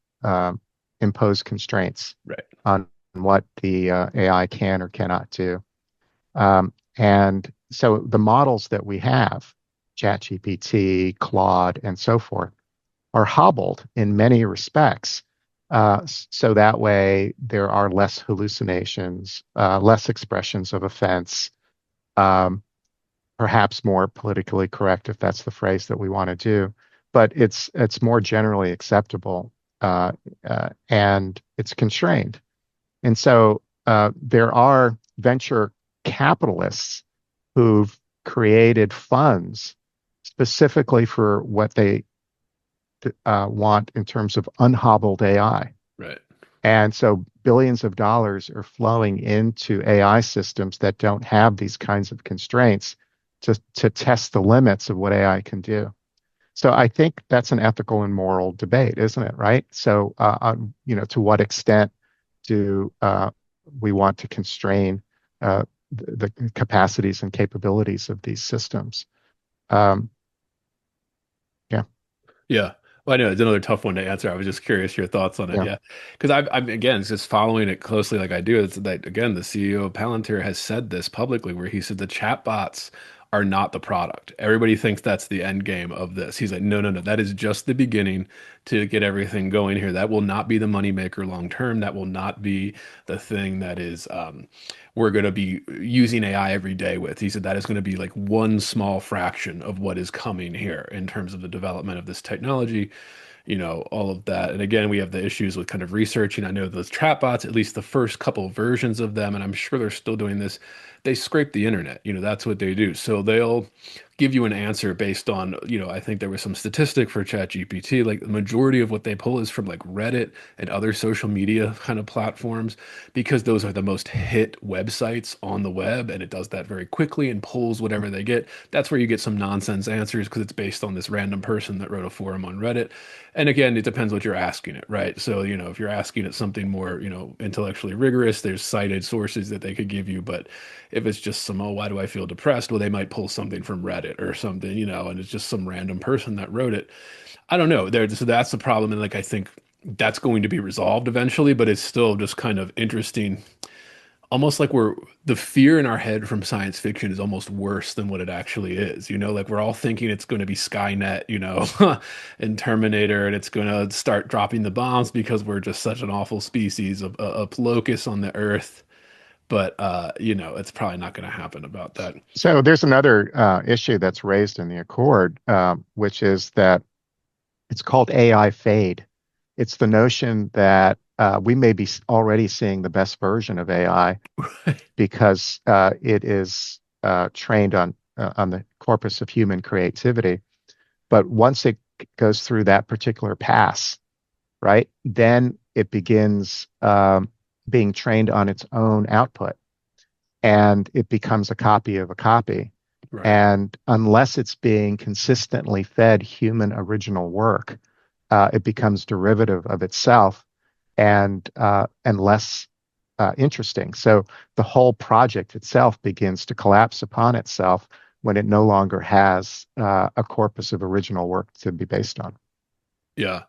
impose constraints right. on what the AI can or cannot do. And so the models that we have, ChatGPT, Claude, and so forth, are hobbled in many respects. So that way there are less hallucinations, less expressions of offense, um, perhaps more politically correct, if that's the phrase that we want to do. But it's more generally acceptable, and it's constrained. And so there are venture capitalists who've created funds specifically for what they want in terms of unhobbled AI. Right. And so billions of dollars are flowing into AI systems that don't have these kinds of constraints to test the limits of what AI can do. So I think that's an ethical and moral debate, isn't it? Right? So, to what extent do we want to constrain the capacities and capabilities of these systems? Um, yeah, Yeah. Well, I know it's another tough one to answer. I was just curious your thoughts on it. yeah. Yeah. Because I'm again just following it closely like I do. It's that again, the CEO of Palantir has said this publicly where he said the chatbots are not the product. Everybody thinks that's the end game of this. He's like, no, no, no. That is just the beginning to get everything going here. That will not be the moneymaker long term. That will not be the thing that is we're going to be using AI every day with. He said that is going to be like one small fraction of what is coming here in terms of the development of this technology, all of that. And again, we have the issues with kind of researching. I know those chatbots, at least the first couple versions of them, and I'm sure they're still doing this, they scrape the internet. That's what they do. So they'll give you an answer based on, I think there was some statistic for ChatGPT, like the majority of what they pull is from like Reddit and other social media kind of platforms, because those are the most hit websites on the web, and it does that very quickly and pulls whatever they get. That's where you get some nonsense answers because it's based on this random person that wrote a forum on Reddit. And again, it depends what you're asking it, right? So, if you're asking it something more, intellectually rigorous, there's cited sources that they could give you. But if it's just some, oh, why do I feel depressed? Well, they might pull something from Reddit or something, and it's just some random person that wrote it. I don't know. So that's the problem. And like, I think that's going to be resolved eventually, but it's still just kind of interesting. Almost like the fear in our head from science fiction is almost worse than what it actually is. Like we're all thinking it's going to be Skynet, and Terminator, and it's going to start dropping the bombs because we're just such an awful species of locus on the earth. But it's probably not going to happen about that. So there's another issue that's raised in the Accord, which is that it's called AI fade. It's the notion that we may be already seeing the best version of AI because it is trained on the corpus of human creativity. But once it goes through that particular pass, right, then it begins being trained on its own output, and it becomes a copy of a copy. Right. And unless it's being consistently fed human original work, it becomes derivative of itself and less interesting. So the whole project itself begins to collapse upon itself when it no longer has a corpus of original work to be based on. Yeah.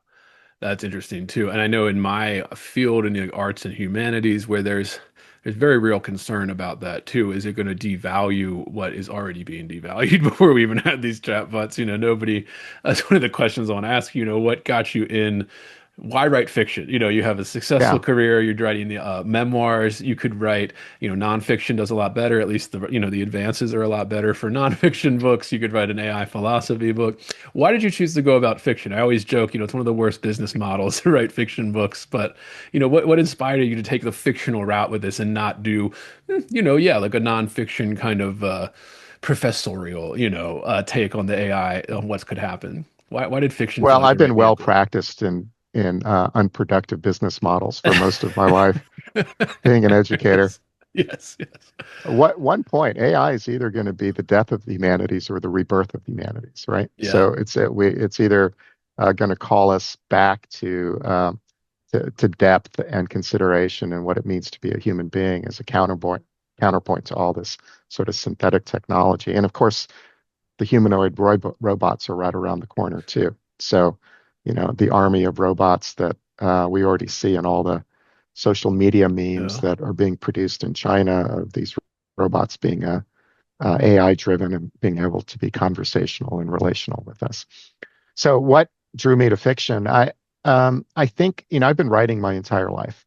That's interesting too. And I know in my field in the arts and humanities where there's very real concern about that too. Is it going to devalue what is already being devalued before we even had these chatbots? Nobody, that's one of the questions I want to ask, what got you in? Why write fiction? You have a successful Yeah. career. You're writing the memoirs. You could write, nonfiction does a lot better. At least the advances are a lot better for nonfiction books. You could write an AI philosophy book. Why did you choose to go about fiction? I always joke, it's one of the worst business models to write fiction books. But what inspired you to take the fictional route with this and not do, yeah, like a nonfiction kind of professorial, take on the AI on what could happen? Why did fiction feel Well, like I've your right been well vehicle? practiced in unproductive business models for most of my life, being an educator. Yes, yes, yes. What one point, AI is either going to be the death of the humanities or the rebirth of the humanities, right? Yeah, So it's either going to call us back to depth and consideration and what it means to be a human being as a counterpoint to all this sort of synthetic technology. And of course, the humanoid robots are right around the corner too. So, the army of robots that we already see in all the social media memes yeah, that are being produced in China of these robots being AI driven and being able to be conversational and relational with us. So what drew me to fiction? I think, I've been writing my entire life.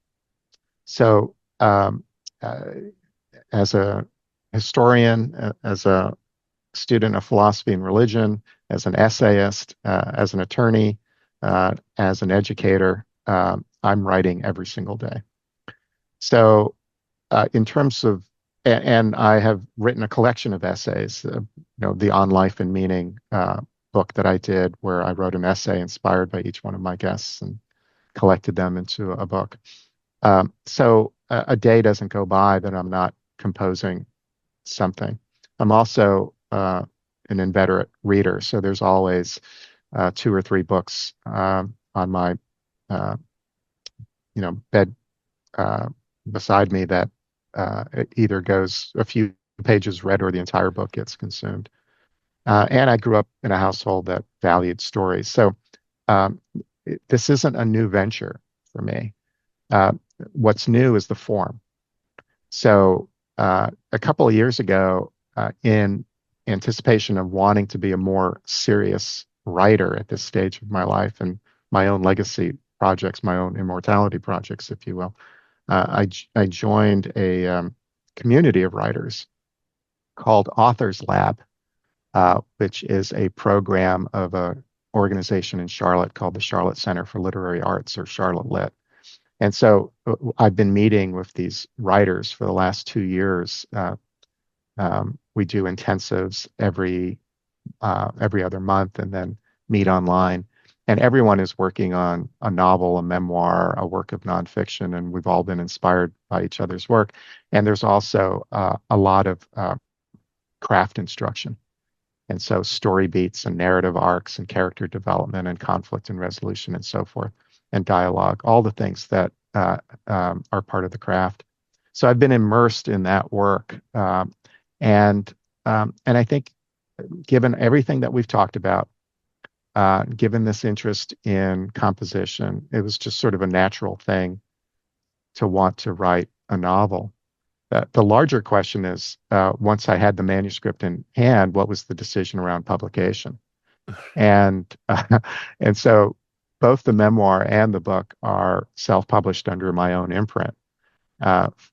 So uh, as a historian, as a student of philosophy and religion, as an essayist, as an attorney, as an educator, I'm writing every single day. So in terms of and I have written a collection of essays, the On Life and Meaning book that I did, where I wrote an essay inspired by each one of my guests and collected them into a book. So a day doesn't go by that I'm not composing something. I'm also an inveterate reader, so there's always two or three books on my uh, bed beside me that it either goes a few pages read or the entire book gets consumed. And I grew up in a household that valued stories, so um, this isn't a new venture for me. Uh, what's new is the form. So a couple of years ago, in anticipation of wanting to be a more serious writer at this stage of my life and my own legacy projects, my own immortality projects, if you will, I joined a community of writers called Authors Lab, which is a program of a organization in Charlotte called the Charlotte Center for Literary Arts, or Charlotte Lit. And so I've been meeting with these writers for the last 2 years. We do intensives every other month, and then meet online. And everyone is working on a novel, a memoir, a work of nonfiction, and we've all been inspired by each other's work. And there's also a lot of craft instruction. And so story beats and narrative arcs and character development and conflict and resolution and so forth, and dialogue, all the things that are part of the craft. So I've been immersed in that work. And I think, given everything that we've talked about, given this interest in composition, it was just sort of a natural thing to want to write a novel. The larger question is, once I had the manuscript in hand, what was the decision around publication? And and so both the memoir and the book are self-published under my own imprint.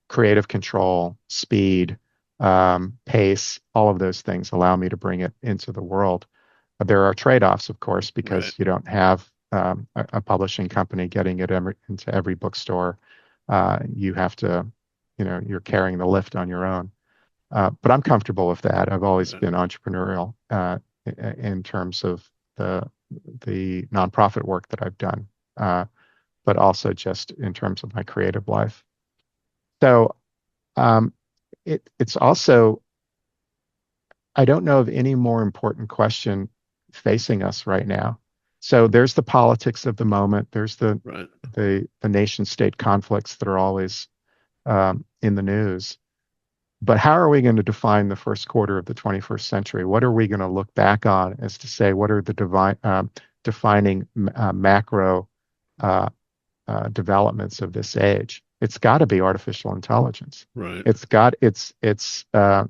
Creative control, speed, pace, all of those things allow me to bring it into the world. There are trade-offs, of course, because Right. you don't have a publishing company getting it into every bookstore. You have to, you're carrying the lift on your own. But I'm comfortable with that. I've always Right. been entrepreneurial in terms of the nonprofit work that I've done, but also just in terms of my creative life. So um, it's also, I don't know of any more important question facing us right now. So there's the politics of the moment. There's Right. the nation state conflicts that are always in the news. But how are we going to define the first quarter of the 21st century? What are we going to look back on as to say, what are the defining macro uh, developments of this age? It's got to be artificial intelligence. Right.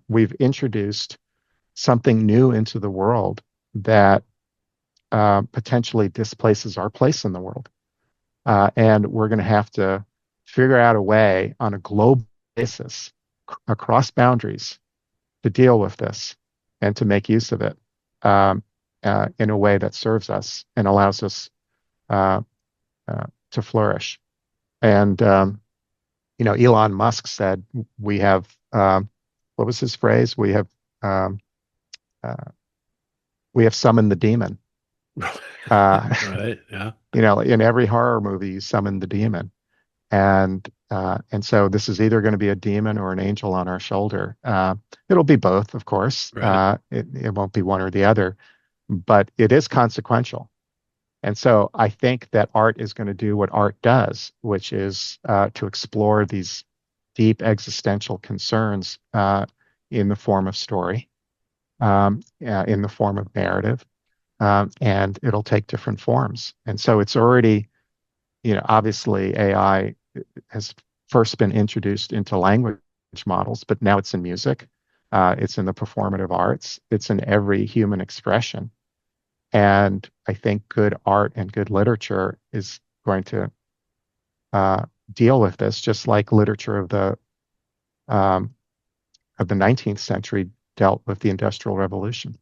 We've introduced something new into the world that potentially displaces our place in the world. And we're going to have to figure out a way on a global basis across boundaries to deal with this and to make use of it in a way that serves us and allows us to flourish. And Elon Musk said we have what was his phrase? Um, uh, we have summoned the demon. Right. Yeah. In every horror movie, you summon the demon, and so this is either going to be a demon or an angel on our shoulder. It'll be both, of course. Right. It won't be one or the other, but it is consequential. And so I think that art is going to do what art does, which is to explore these deep existential concerns in the form of story, in the form of narrative, and it'll take different forms. And so it's already, obviously AI has first been introduced into language models, but now it's in music, it's in the performative arts, it's in every human expression. And I think good art and good literature is going to deal with this, just like literature um, of the 19th century dealt with the Industrial Revolution.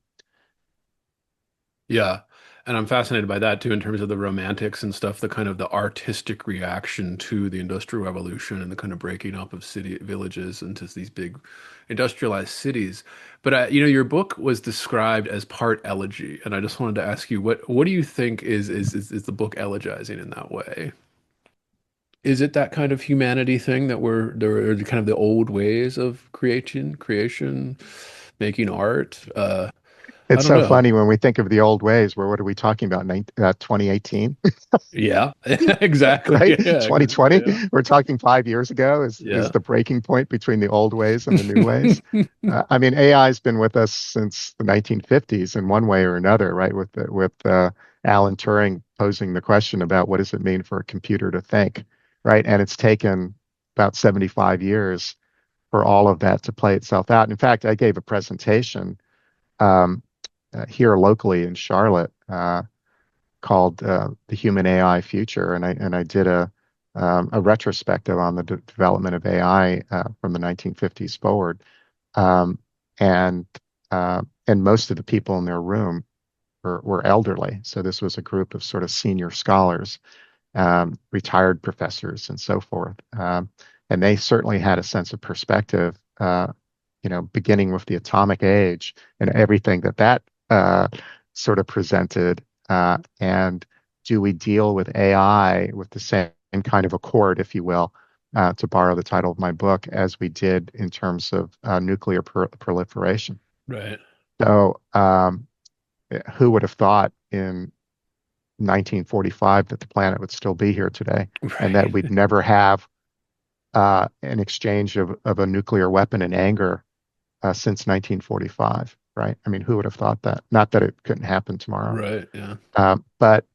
Yeah. And I'm fascinated by that too, in terms of the romantics and stuff, the kind of the artistic reaction to the Industrial Revolution and the kind of breaking up of city villages into these big industrialized cities. But your book was described as part elegy, and I just wanted to ask you, what do you think is the book elegizing in that way? Is it that kind of humanity thing that there are kind of the old ways of creation, making art? I It's don't so know. funny when we think of the old ways, where what are we talking about? 2018, Yeah, exactly. right? Yeah, 2020. yeah, We're talking 5 years ago is yeah. the breaking point between the old ways and the new ways. I mean, AI has been with us since the 1950s in one way or another, right? With Alan Turing posing the question about what does it mean for a computer to think, right? And it's taken about 75 years for all of that to play itself out. In fact, I gave a presentation um, here locally in Charlotte called "The Human AI Future," and I did a retrospective on the development of AI from the 1950s forward, um, and and most of the people in their room were elderly. So this was a group of sort of senior scholars, retired professors, and so forth. And they certainly had a sense of perspective, beginning with the atomic age and everything that sort of presented. And do we deal with AI with the same kind of accord, if you will, to borrow the title of my book, as we did in terms of nuclear proliferation? Right. So, who would have thought in 1945 that the planet would still be here today and that Right. we'd never have an exchange of a nuclear weapon in anger since 1945, right? I mean, who would have thought that? Not that it couldn't happen tomorrow, Right. Yeah. but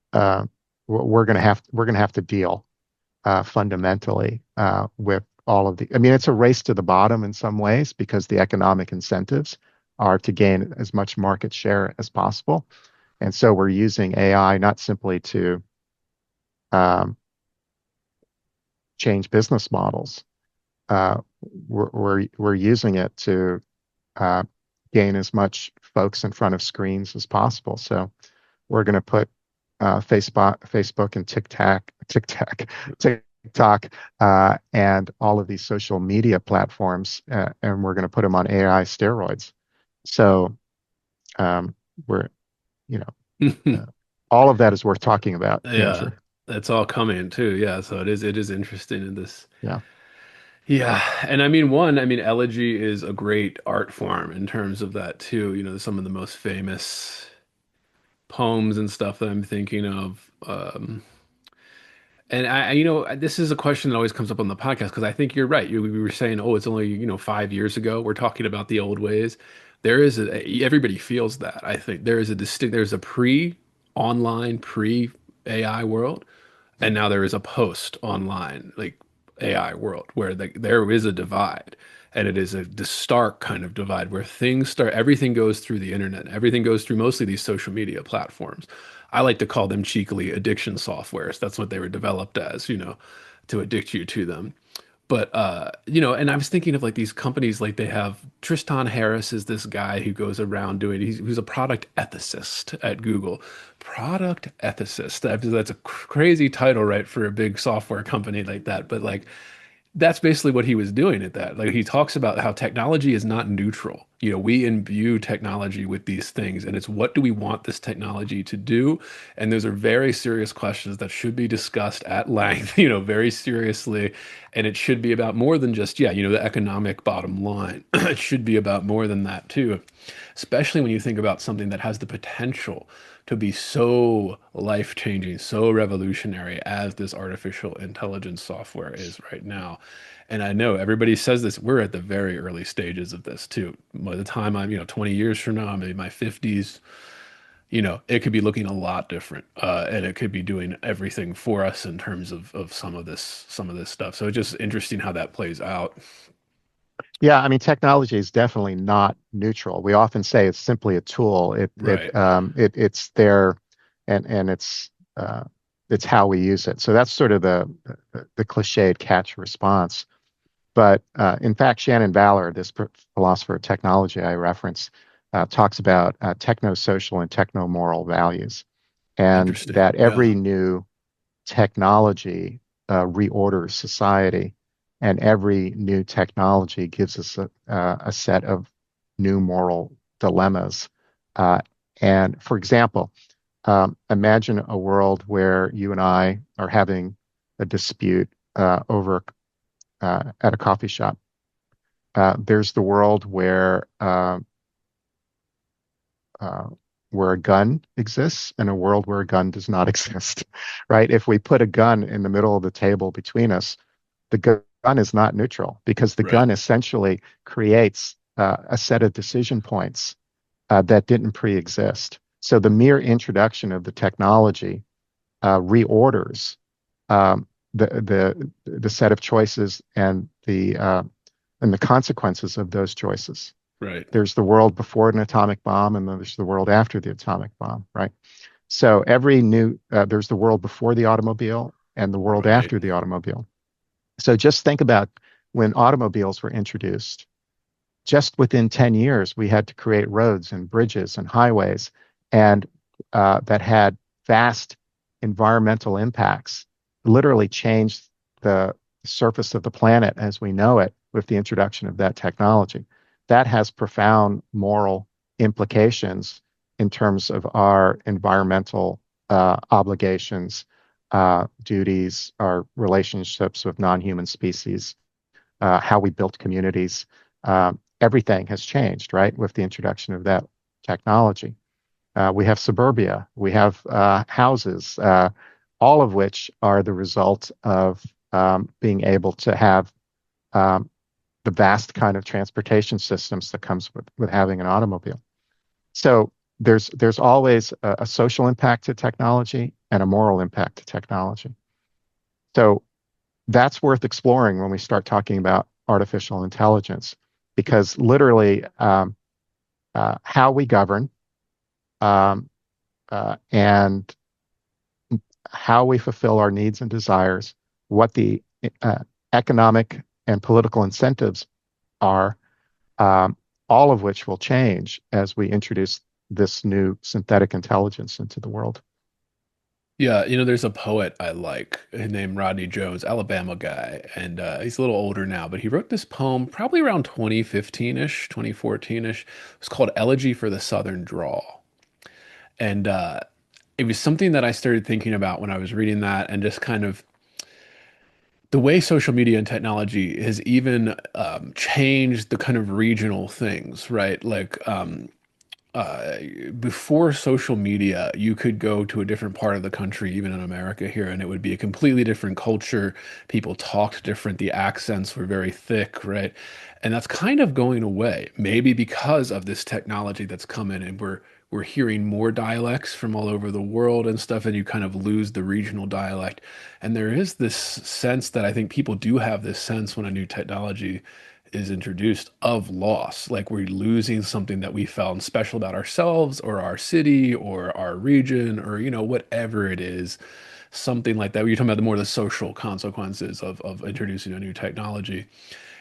we're going to have to deal fundamentally with all of the. I mean, it's a race to the bottom in some ways because the economic incentives are to gain as much market share as possible, and so we're using AI not simply to um, change business models. Uh, we're using it to uh, gain as much folks in front of screens as possible. So we're going to put Facebook and TikTok, and all of these social media platforms, and we're going to put them on AI steroids. So um, we're, you know, all of that is worth talking about, Yeah. Andrew. That's all coming too. Yeah. So it is interesting in this. Yeah. Yeah. And I mean, elegy is a great art form in terms of that too. Some of the most famous poems and stuff that I'm thinking of. And this is a question that always comes up on the podcast because I think you're right. We were saying, oh, it's only, 5 years ago. We're talking about the old ways. Everybody feels that. I think there's a pre-online, pre-AI world, and now there is a post-online, like AI world where there is a divide. And it is the stark kind of divide where everything goes through the internet. Everything goes through mostly these social media platforms. I like to call them cheekily addiction softwares. That's what they were developed as, to addict you to them. But and I was thinking of like these companies, like they have Tristan Harris is this guy who goes around he's a product ethicist at Google. Product ethicist. That's a crazy title, right, for a big software company like that. But like that's basically what he was doing at that. Like he talks about how technology is not neutral. We imbue technology with these things, and it's what do we want this technology to do? And those are very serious questions that should be discussed at length, very seriously. And it should be about more than just, yeah, the economic bottom line. It should be about more than that too, especially when you think about something that has the potential to be so life-changing, so revolutionary as this artificial intelligence software is right now. And I know everybody says this, we're at the very early stages of this too. By the time I'm, 20 years from now, maybe my 50s, it could be looking a lot different. And it could be doing everything for us in terms of some of this stuff. So it's just interesting how that plays out. Yeah, I mean, technology is definitely not neutral. We often say it's simply a tool. Right. It's there, and it's how we use it. So that's sort of the cliched catch response. But in fact, Shannon Ballard, this philosopher of technology I referenced, talks about techno-social and techno-moral values, and Interesting. that Yeah. every new technology reorders society, and every new technology gives us a set of new moral dilemmas. Uh, and for example, imagine a world where you and I are having a dispute over at a coffee shop. There's the world uh, where a gun exists and a world where a gun does not exist, right? If we put a gun in the middle of the table between us, the gun is not neutral because the Right. gun essentially creates a set of decision points that didn't pre-exist. So the mere introduction of the technology reorders um, the set of choices and the consequences of those choices. Right. There's the world before an atomic bomb, and then there's the world after the atomic bomb, right? So every new there's the world before the automobile and the world Right. after the automobile. So just think about when automobiles were introduced. Just within 10 years, we had to create roads and bridges and highways, and that had vast environmental impacts, literally changed the surface of the planet as we know it with the introduction of that technology. That has profound moral implications in terms of our environmental obligations, duties, our relationships with non-human species, how we built communities. Everything has changed, right, with the introduction of that technology. We have suburbia, we have houses, all of which are the result of being able to have um, the vast kind of transportation systems that comes with having an automobile. So there's always a social impact to technology and a moral impact to technology. So that's worth exploring when we start talking about artificial intelligence, because literally how we govern um, and how we fulfill our needs and desires, what the uh, economic and political incentives are, um, all of which will change as we introduce this new synthetic intelligence into the world. Yeah, there's a poet I like named Rodney Jones, Alabama guy, and he's a little older now, but he wrote this poem probably around 2015-ish, 2014-ish. It's called Elegy for the Southern Drawl. And it was something that I started thinking about when I was reading that, and just kind of the way social media and technology has even changed the kind of regional things, right? Like uh, before social media, you could go to a different part of the country, even in America here, and it would be a completely different culture. People talked different. The accents were very thick, right? And that's kind of going away, maybe because of this technology that's come in, and we're hearing more dialects from all over the world and stuff, and you kind of lose the regional dialect. And there is this sense that I think people do have this sense when a new technology is introduced of loss, like we're losing something that we found special about ourselves or our city or our region or whatever it is, something like that. You're talking about the more the social consequences of introducing a new technology.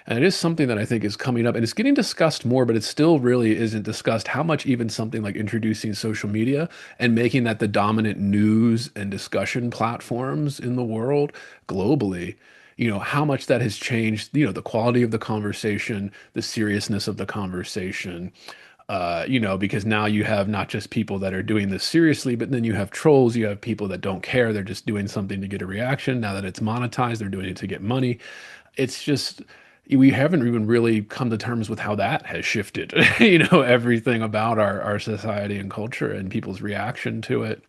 And it is something that I think is coming up and it's getting discussed more, but it still really isn't discussed how much even something like introducing social media and making that the dominant news and discussion platforms in the world globally, how much that has changed, the quality of the conversation, the seriousness of the conversation. Because now you have not just people that are doing this seriously, but then you have trolls, you have people that don't care. They're just doing something to get a reaction. Now that it's monetized, they're doing it to get money. It's just we haven't even really come to terms with how that has shifted, everything about our society and culture and people's reaction to it.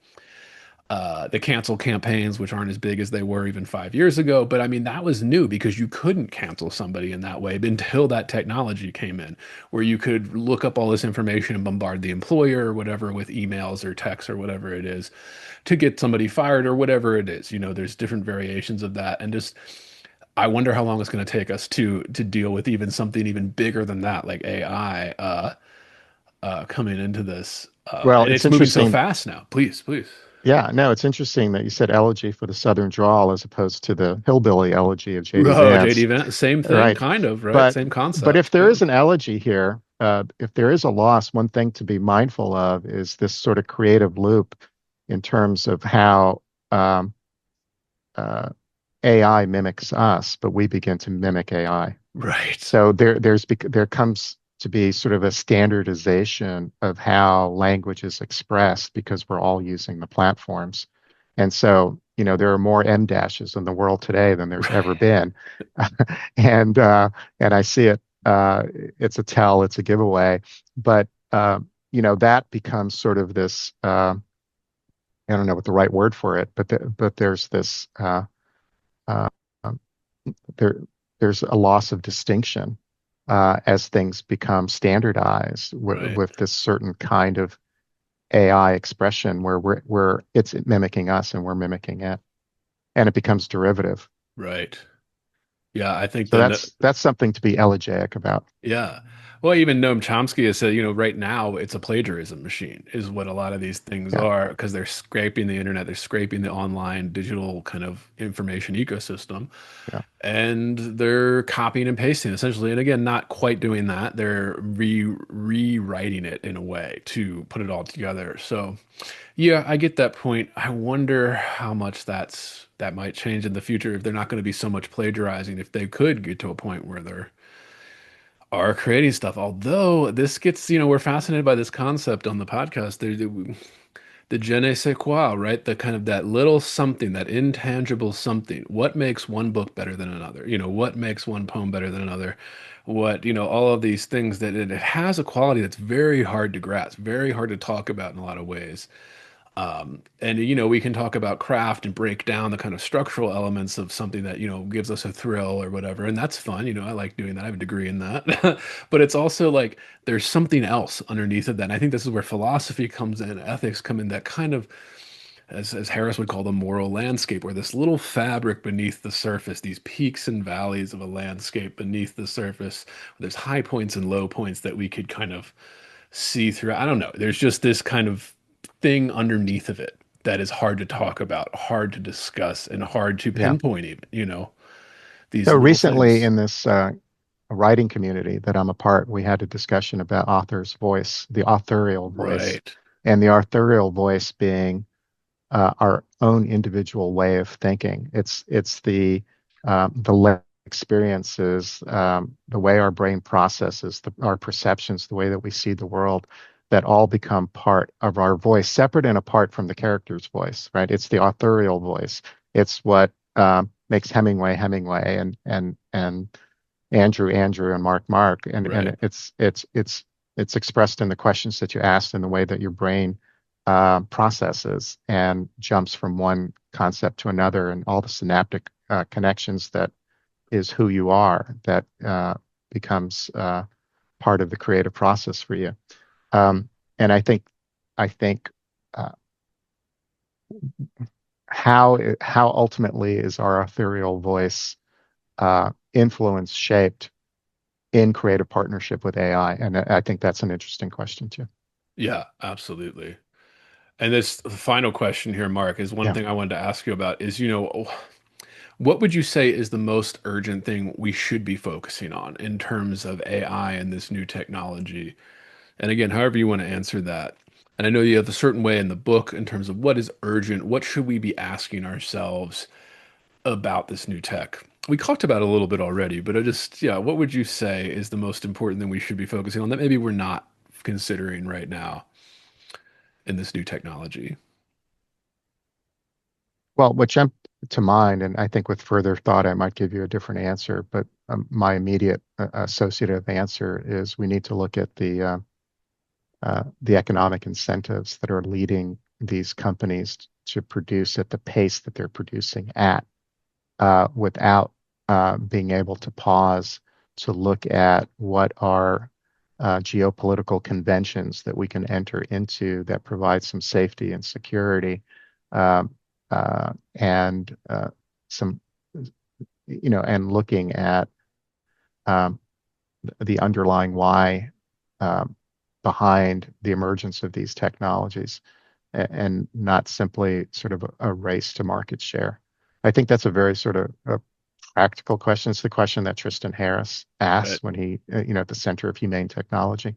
The cancel campaigns, which aren't as big as they were even 5 years ago. But I mean, that was new because you couldn't cancel somebody in that way until that technology came in, where you could look up all this information and bombard the employer or whatever with emails or texts or whatever it is to get somebody fired or whatever it is. There's different variations of that. And just, I wonder how long it's going to take us to deal with even something even bigger than that, like AI, coming into this. Well, And it's it's moving so interesting. fast now. Please, please. Yeah, no, it's interesting that you said elegy for the Southern drawl as opposed to the hillbilly elegy of J.D. Oh, JD Vance. Vance, same thing, Right. kind of, right? But Same but if concept. there Yeah. is an elegy here, if there is a loss, one thing to be mindful of is this sort of creative loop in terms of how um, uh, AI mimics us, but we begin to mimic AI. Right. So there comes to be sort of a standardization of how language is expressed because we're all using the platforms. And so, there are more M dashes in the world today than there's ever Right. been. And and I see it, it's a tell, it's a giveaway. But that becomes sort of this, I don't know what the right word for it, but there's this uh, um, there there's a loss of distinction as things become standardized Right. with this certain kind of AI expression where it's mimicking us and we're mimicking it, and it becomes derivative. Right. Yeah, I think So then that's something to be elegiac about. yeah. Well, even Noam Chomsky has said, right now it's a plagiarism machine, is what a lot of these things Yeah, are, because they're scraping the internet, they're scraping the online digital kind of information ecosystem, yeah, and they're copying and pasting essentially. And again, not quite doing that. They're rewriting it in a way to put it all together. So, yeah, I get that point. I wonder how much that might change in the future if they're not going to be so much plagiarizing, if they could get to a point where they're are creating stuff. Although this gets, we're fascinated by this concept on the podcast. The je ne sais quoi, right? The kind of that little something, that intangible something. What makes one book better than another? What makes one poem better than another? What, all of these things that it has a quality that's very hard to grasp, very hard to talk about in a lot of ways. And we can talk about craft and break down the kind of structural elements of something that, gives us a thrill or whatever. And that's fun. I like doing that. I have a degree in that. But it's also like there's something else underneath of that. And I think this is where philosophy comes in, ethics come in, that kind of, as Harris would call the moral landscape, where this little fabric beneath the surface, these peaks and valleys of a landscape beneath the surface, there's high points and low points that we could kind of see through. I don't know. There's just this kind of thing underneath of it that is hard to talk about, hard to discuss, and hard to yeah. pinpoint even, these So little recently things. in this writing community that I'm a part, we had a discussion about author's voice, the authorial voice, Right. and the authorial voice being our own individual way of thinking. It's the experiences, the way our brain processes, our perceptions, the way that we see the world, that all become part of our voice, separate and apart from the character's voice. Right? It's the authorial voice. It's what makes Hemingway Hemingway and Andrew and Mark, and Right. it's expressed in the questions that you asked and the way that your brain processes and jumps from one concept to another, and all the synaptic connections that is who you are, that becomes part of the creative process for you. And I think uh, how ultimately is our ethereal voice influenced, shaped in creative partnership with AI? And I think that's an interesting question too. Yeah, absolutely. And this final question here, Mark, is one Yeah. thing I wanted to ask you about is, what would you say is the most urgent thing we should be focusing on in terms of AI and this new technology? And again, however you want to answer that. And I know you have a certain way in the book in terms of what is urgent, what should we be asking ourselves about this new tech? We talked about it a little bit already, but yeah, what would you say is the most important thing we should be focusing on that maybe we're not considering right now in this new technology? Well, what jumped to mind, and I think with further thought, I might give you a different answer, but my immediate associative answer is we need to look at the economic incentives that are leading these companies to produce at the pace that they're producing at, without being able to pause to look at what are geopolitical conventions that we can enter into that provide some safety and security, um, and some, and looking at um, the underlying why um, behind the emergence of these technologies, and not simply sort of a race to market share. I think that's a very sort of a practical question. It's the question that Tristan Harris asked Right. when he, at the center of humane technology,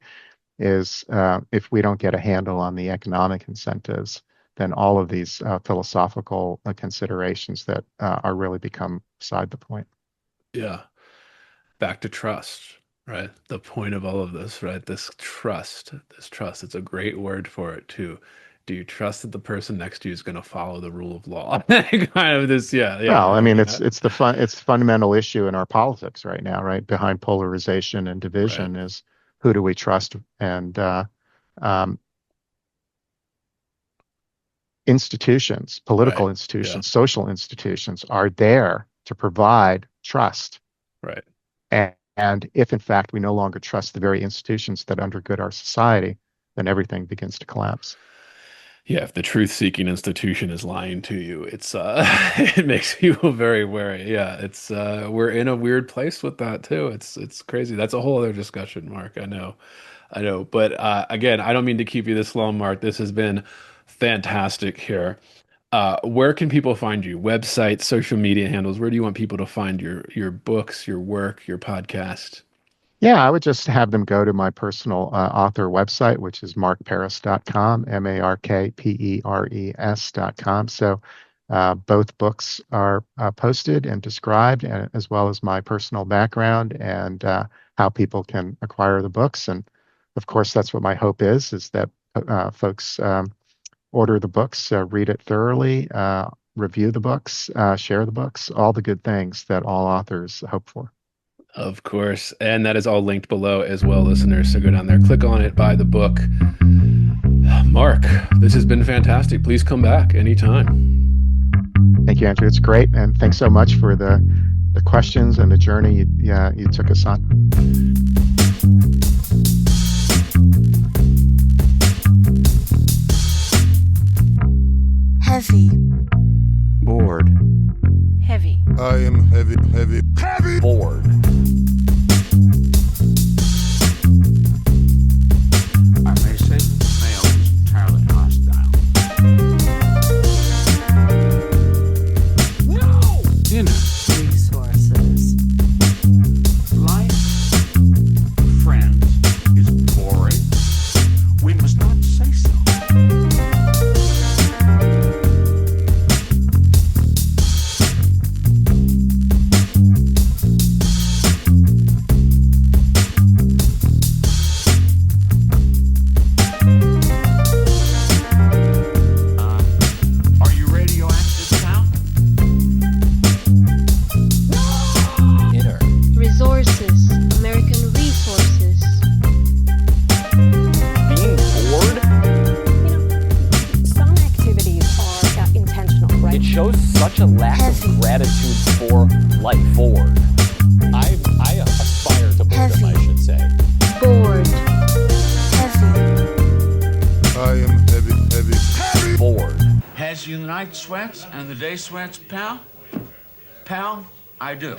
is if we don't get a handle on the economic incentives, then all of these philosophical considerations that are really become beside the point. Yeah. Back to trust, right? The point of all of this, right? This trust. It's a great word for it too. Do you trust that the person next to you is going to follow the rule of law? Kind of this, yeah, Well, I I mean, mean, it's the fundamental issue in our politics right now, right? Behind polarization and right, division is who do we trust? And um, institutions, right, political yeah, institutions, social institutions are there to provide trust. right. And if in fact we no longer trust the very institutions that undergird our society, then everything begins to collapse. Yeah, if the truth-seeking institution is lying to you, it's it makes people very wary. Yeah, it's we're in a weird place with that too. It's crazy. That's a whole other discussion, Mark. I know. I know. But again, I don't mean to keep you this long, Mark. This has been fantastic here. Where can people find you? Websites, social media handles. Where do you want people to find your books, your work, your podcast? Yeah, I would just have them go to my personal author website, which is markperes.com, markperes.com. So both books are posted and described, as well as my personal background and how people can acquire the books. And of course, that's what my hope is that folks order the books, read it thoroughly, review the books, share the books, all the good things that all authors hope for. Of course. And that is all linked below as well, listeners. So go down there, click on it, buy the book. Mark, this has been fantastic. Please come back anytime. Thank you, Andrew. It's great. And thanks so much for the questions and the journey you took us on. Heavy. Bored. Heavy. I am heavy, heavy, heavy. Bored. I may say male is entirely hostile. No! Inner Resources. life, friends, is boring. We must not say so. Are you radioactive now? Inner. Resources. American resources. Being bored? Some activities are intentional, right? It shows such a lack Heavy. of gratitude for life. Bored. I aspire to boredom, I Heavy. should say. Bored. Heavy. I am heavy, heavy, heavy. Bored. Has you the night sweats and the day sweats, pal? Pal, I do.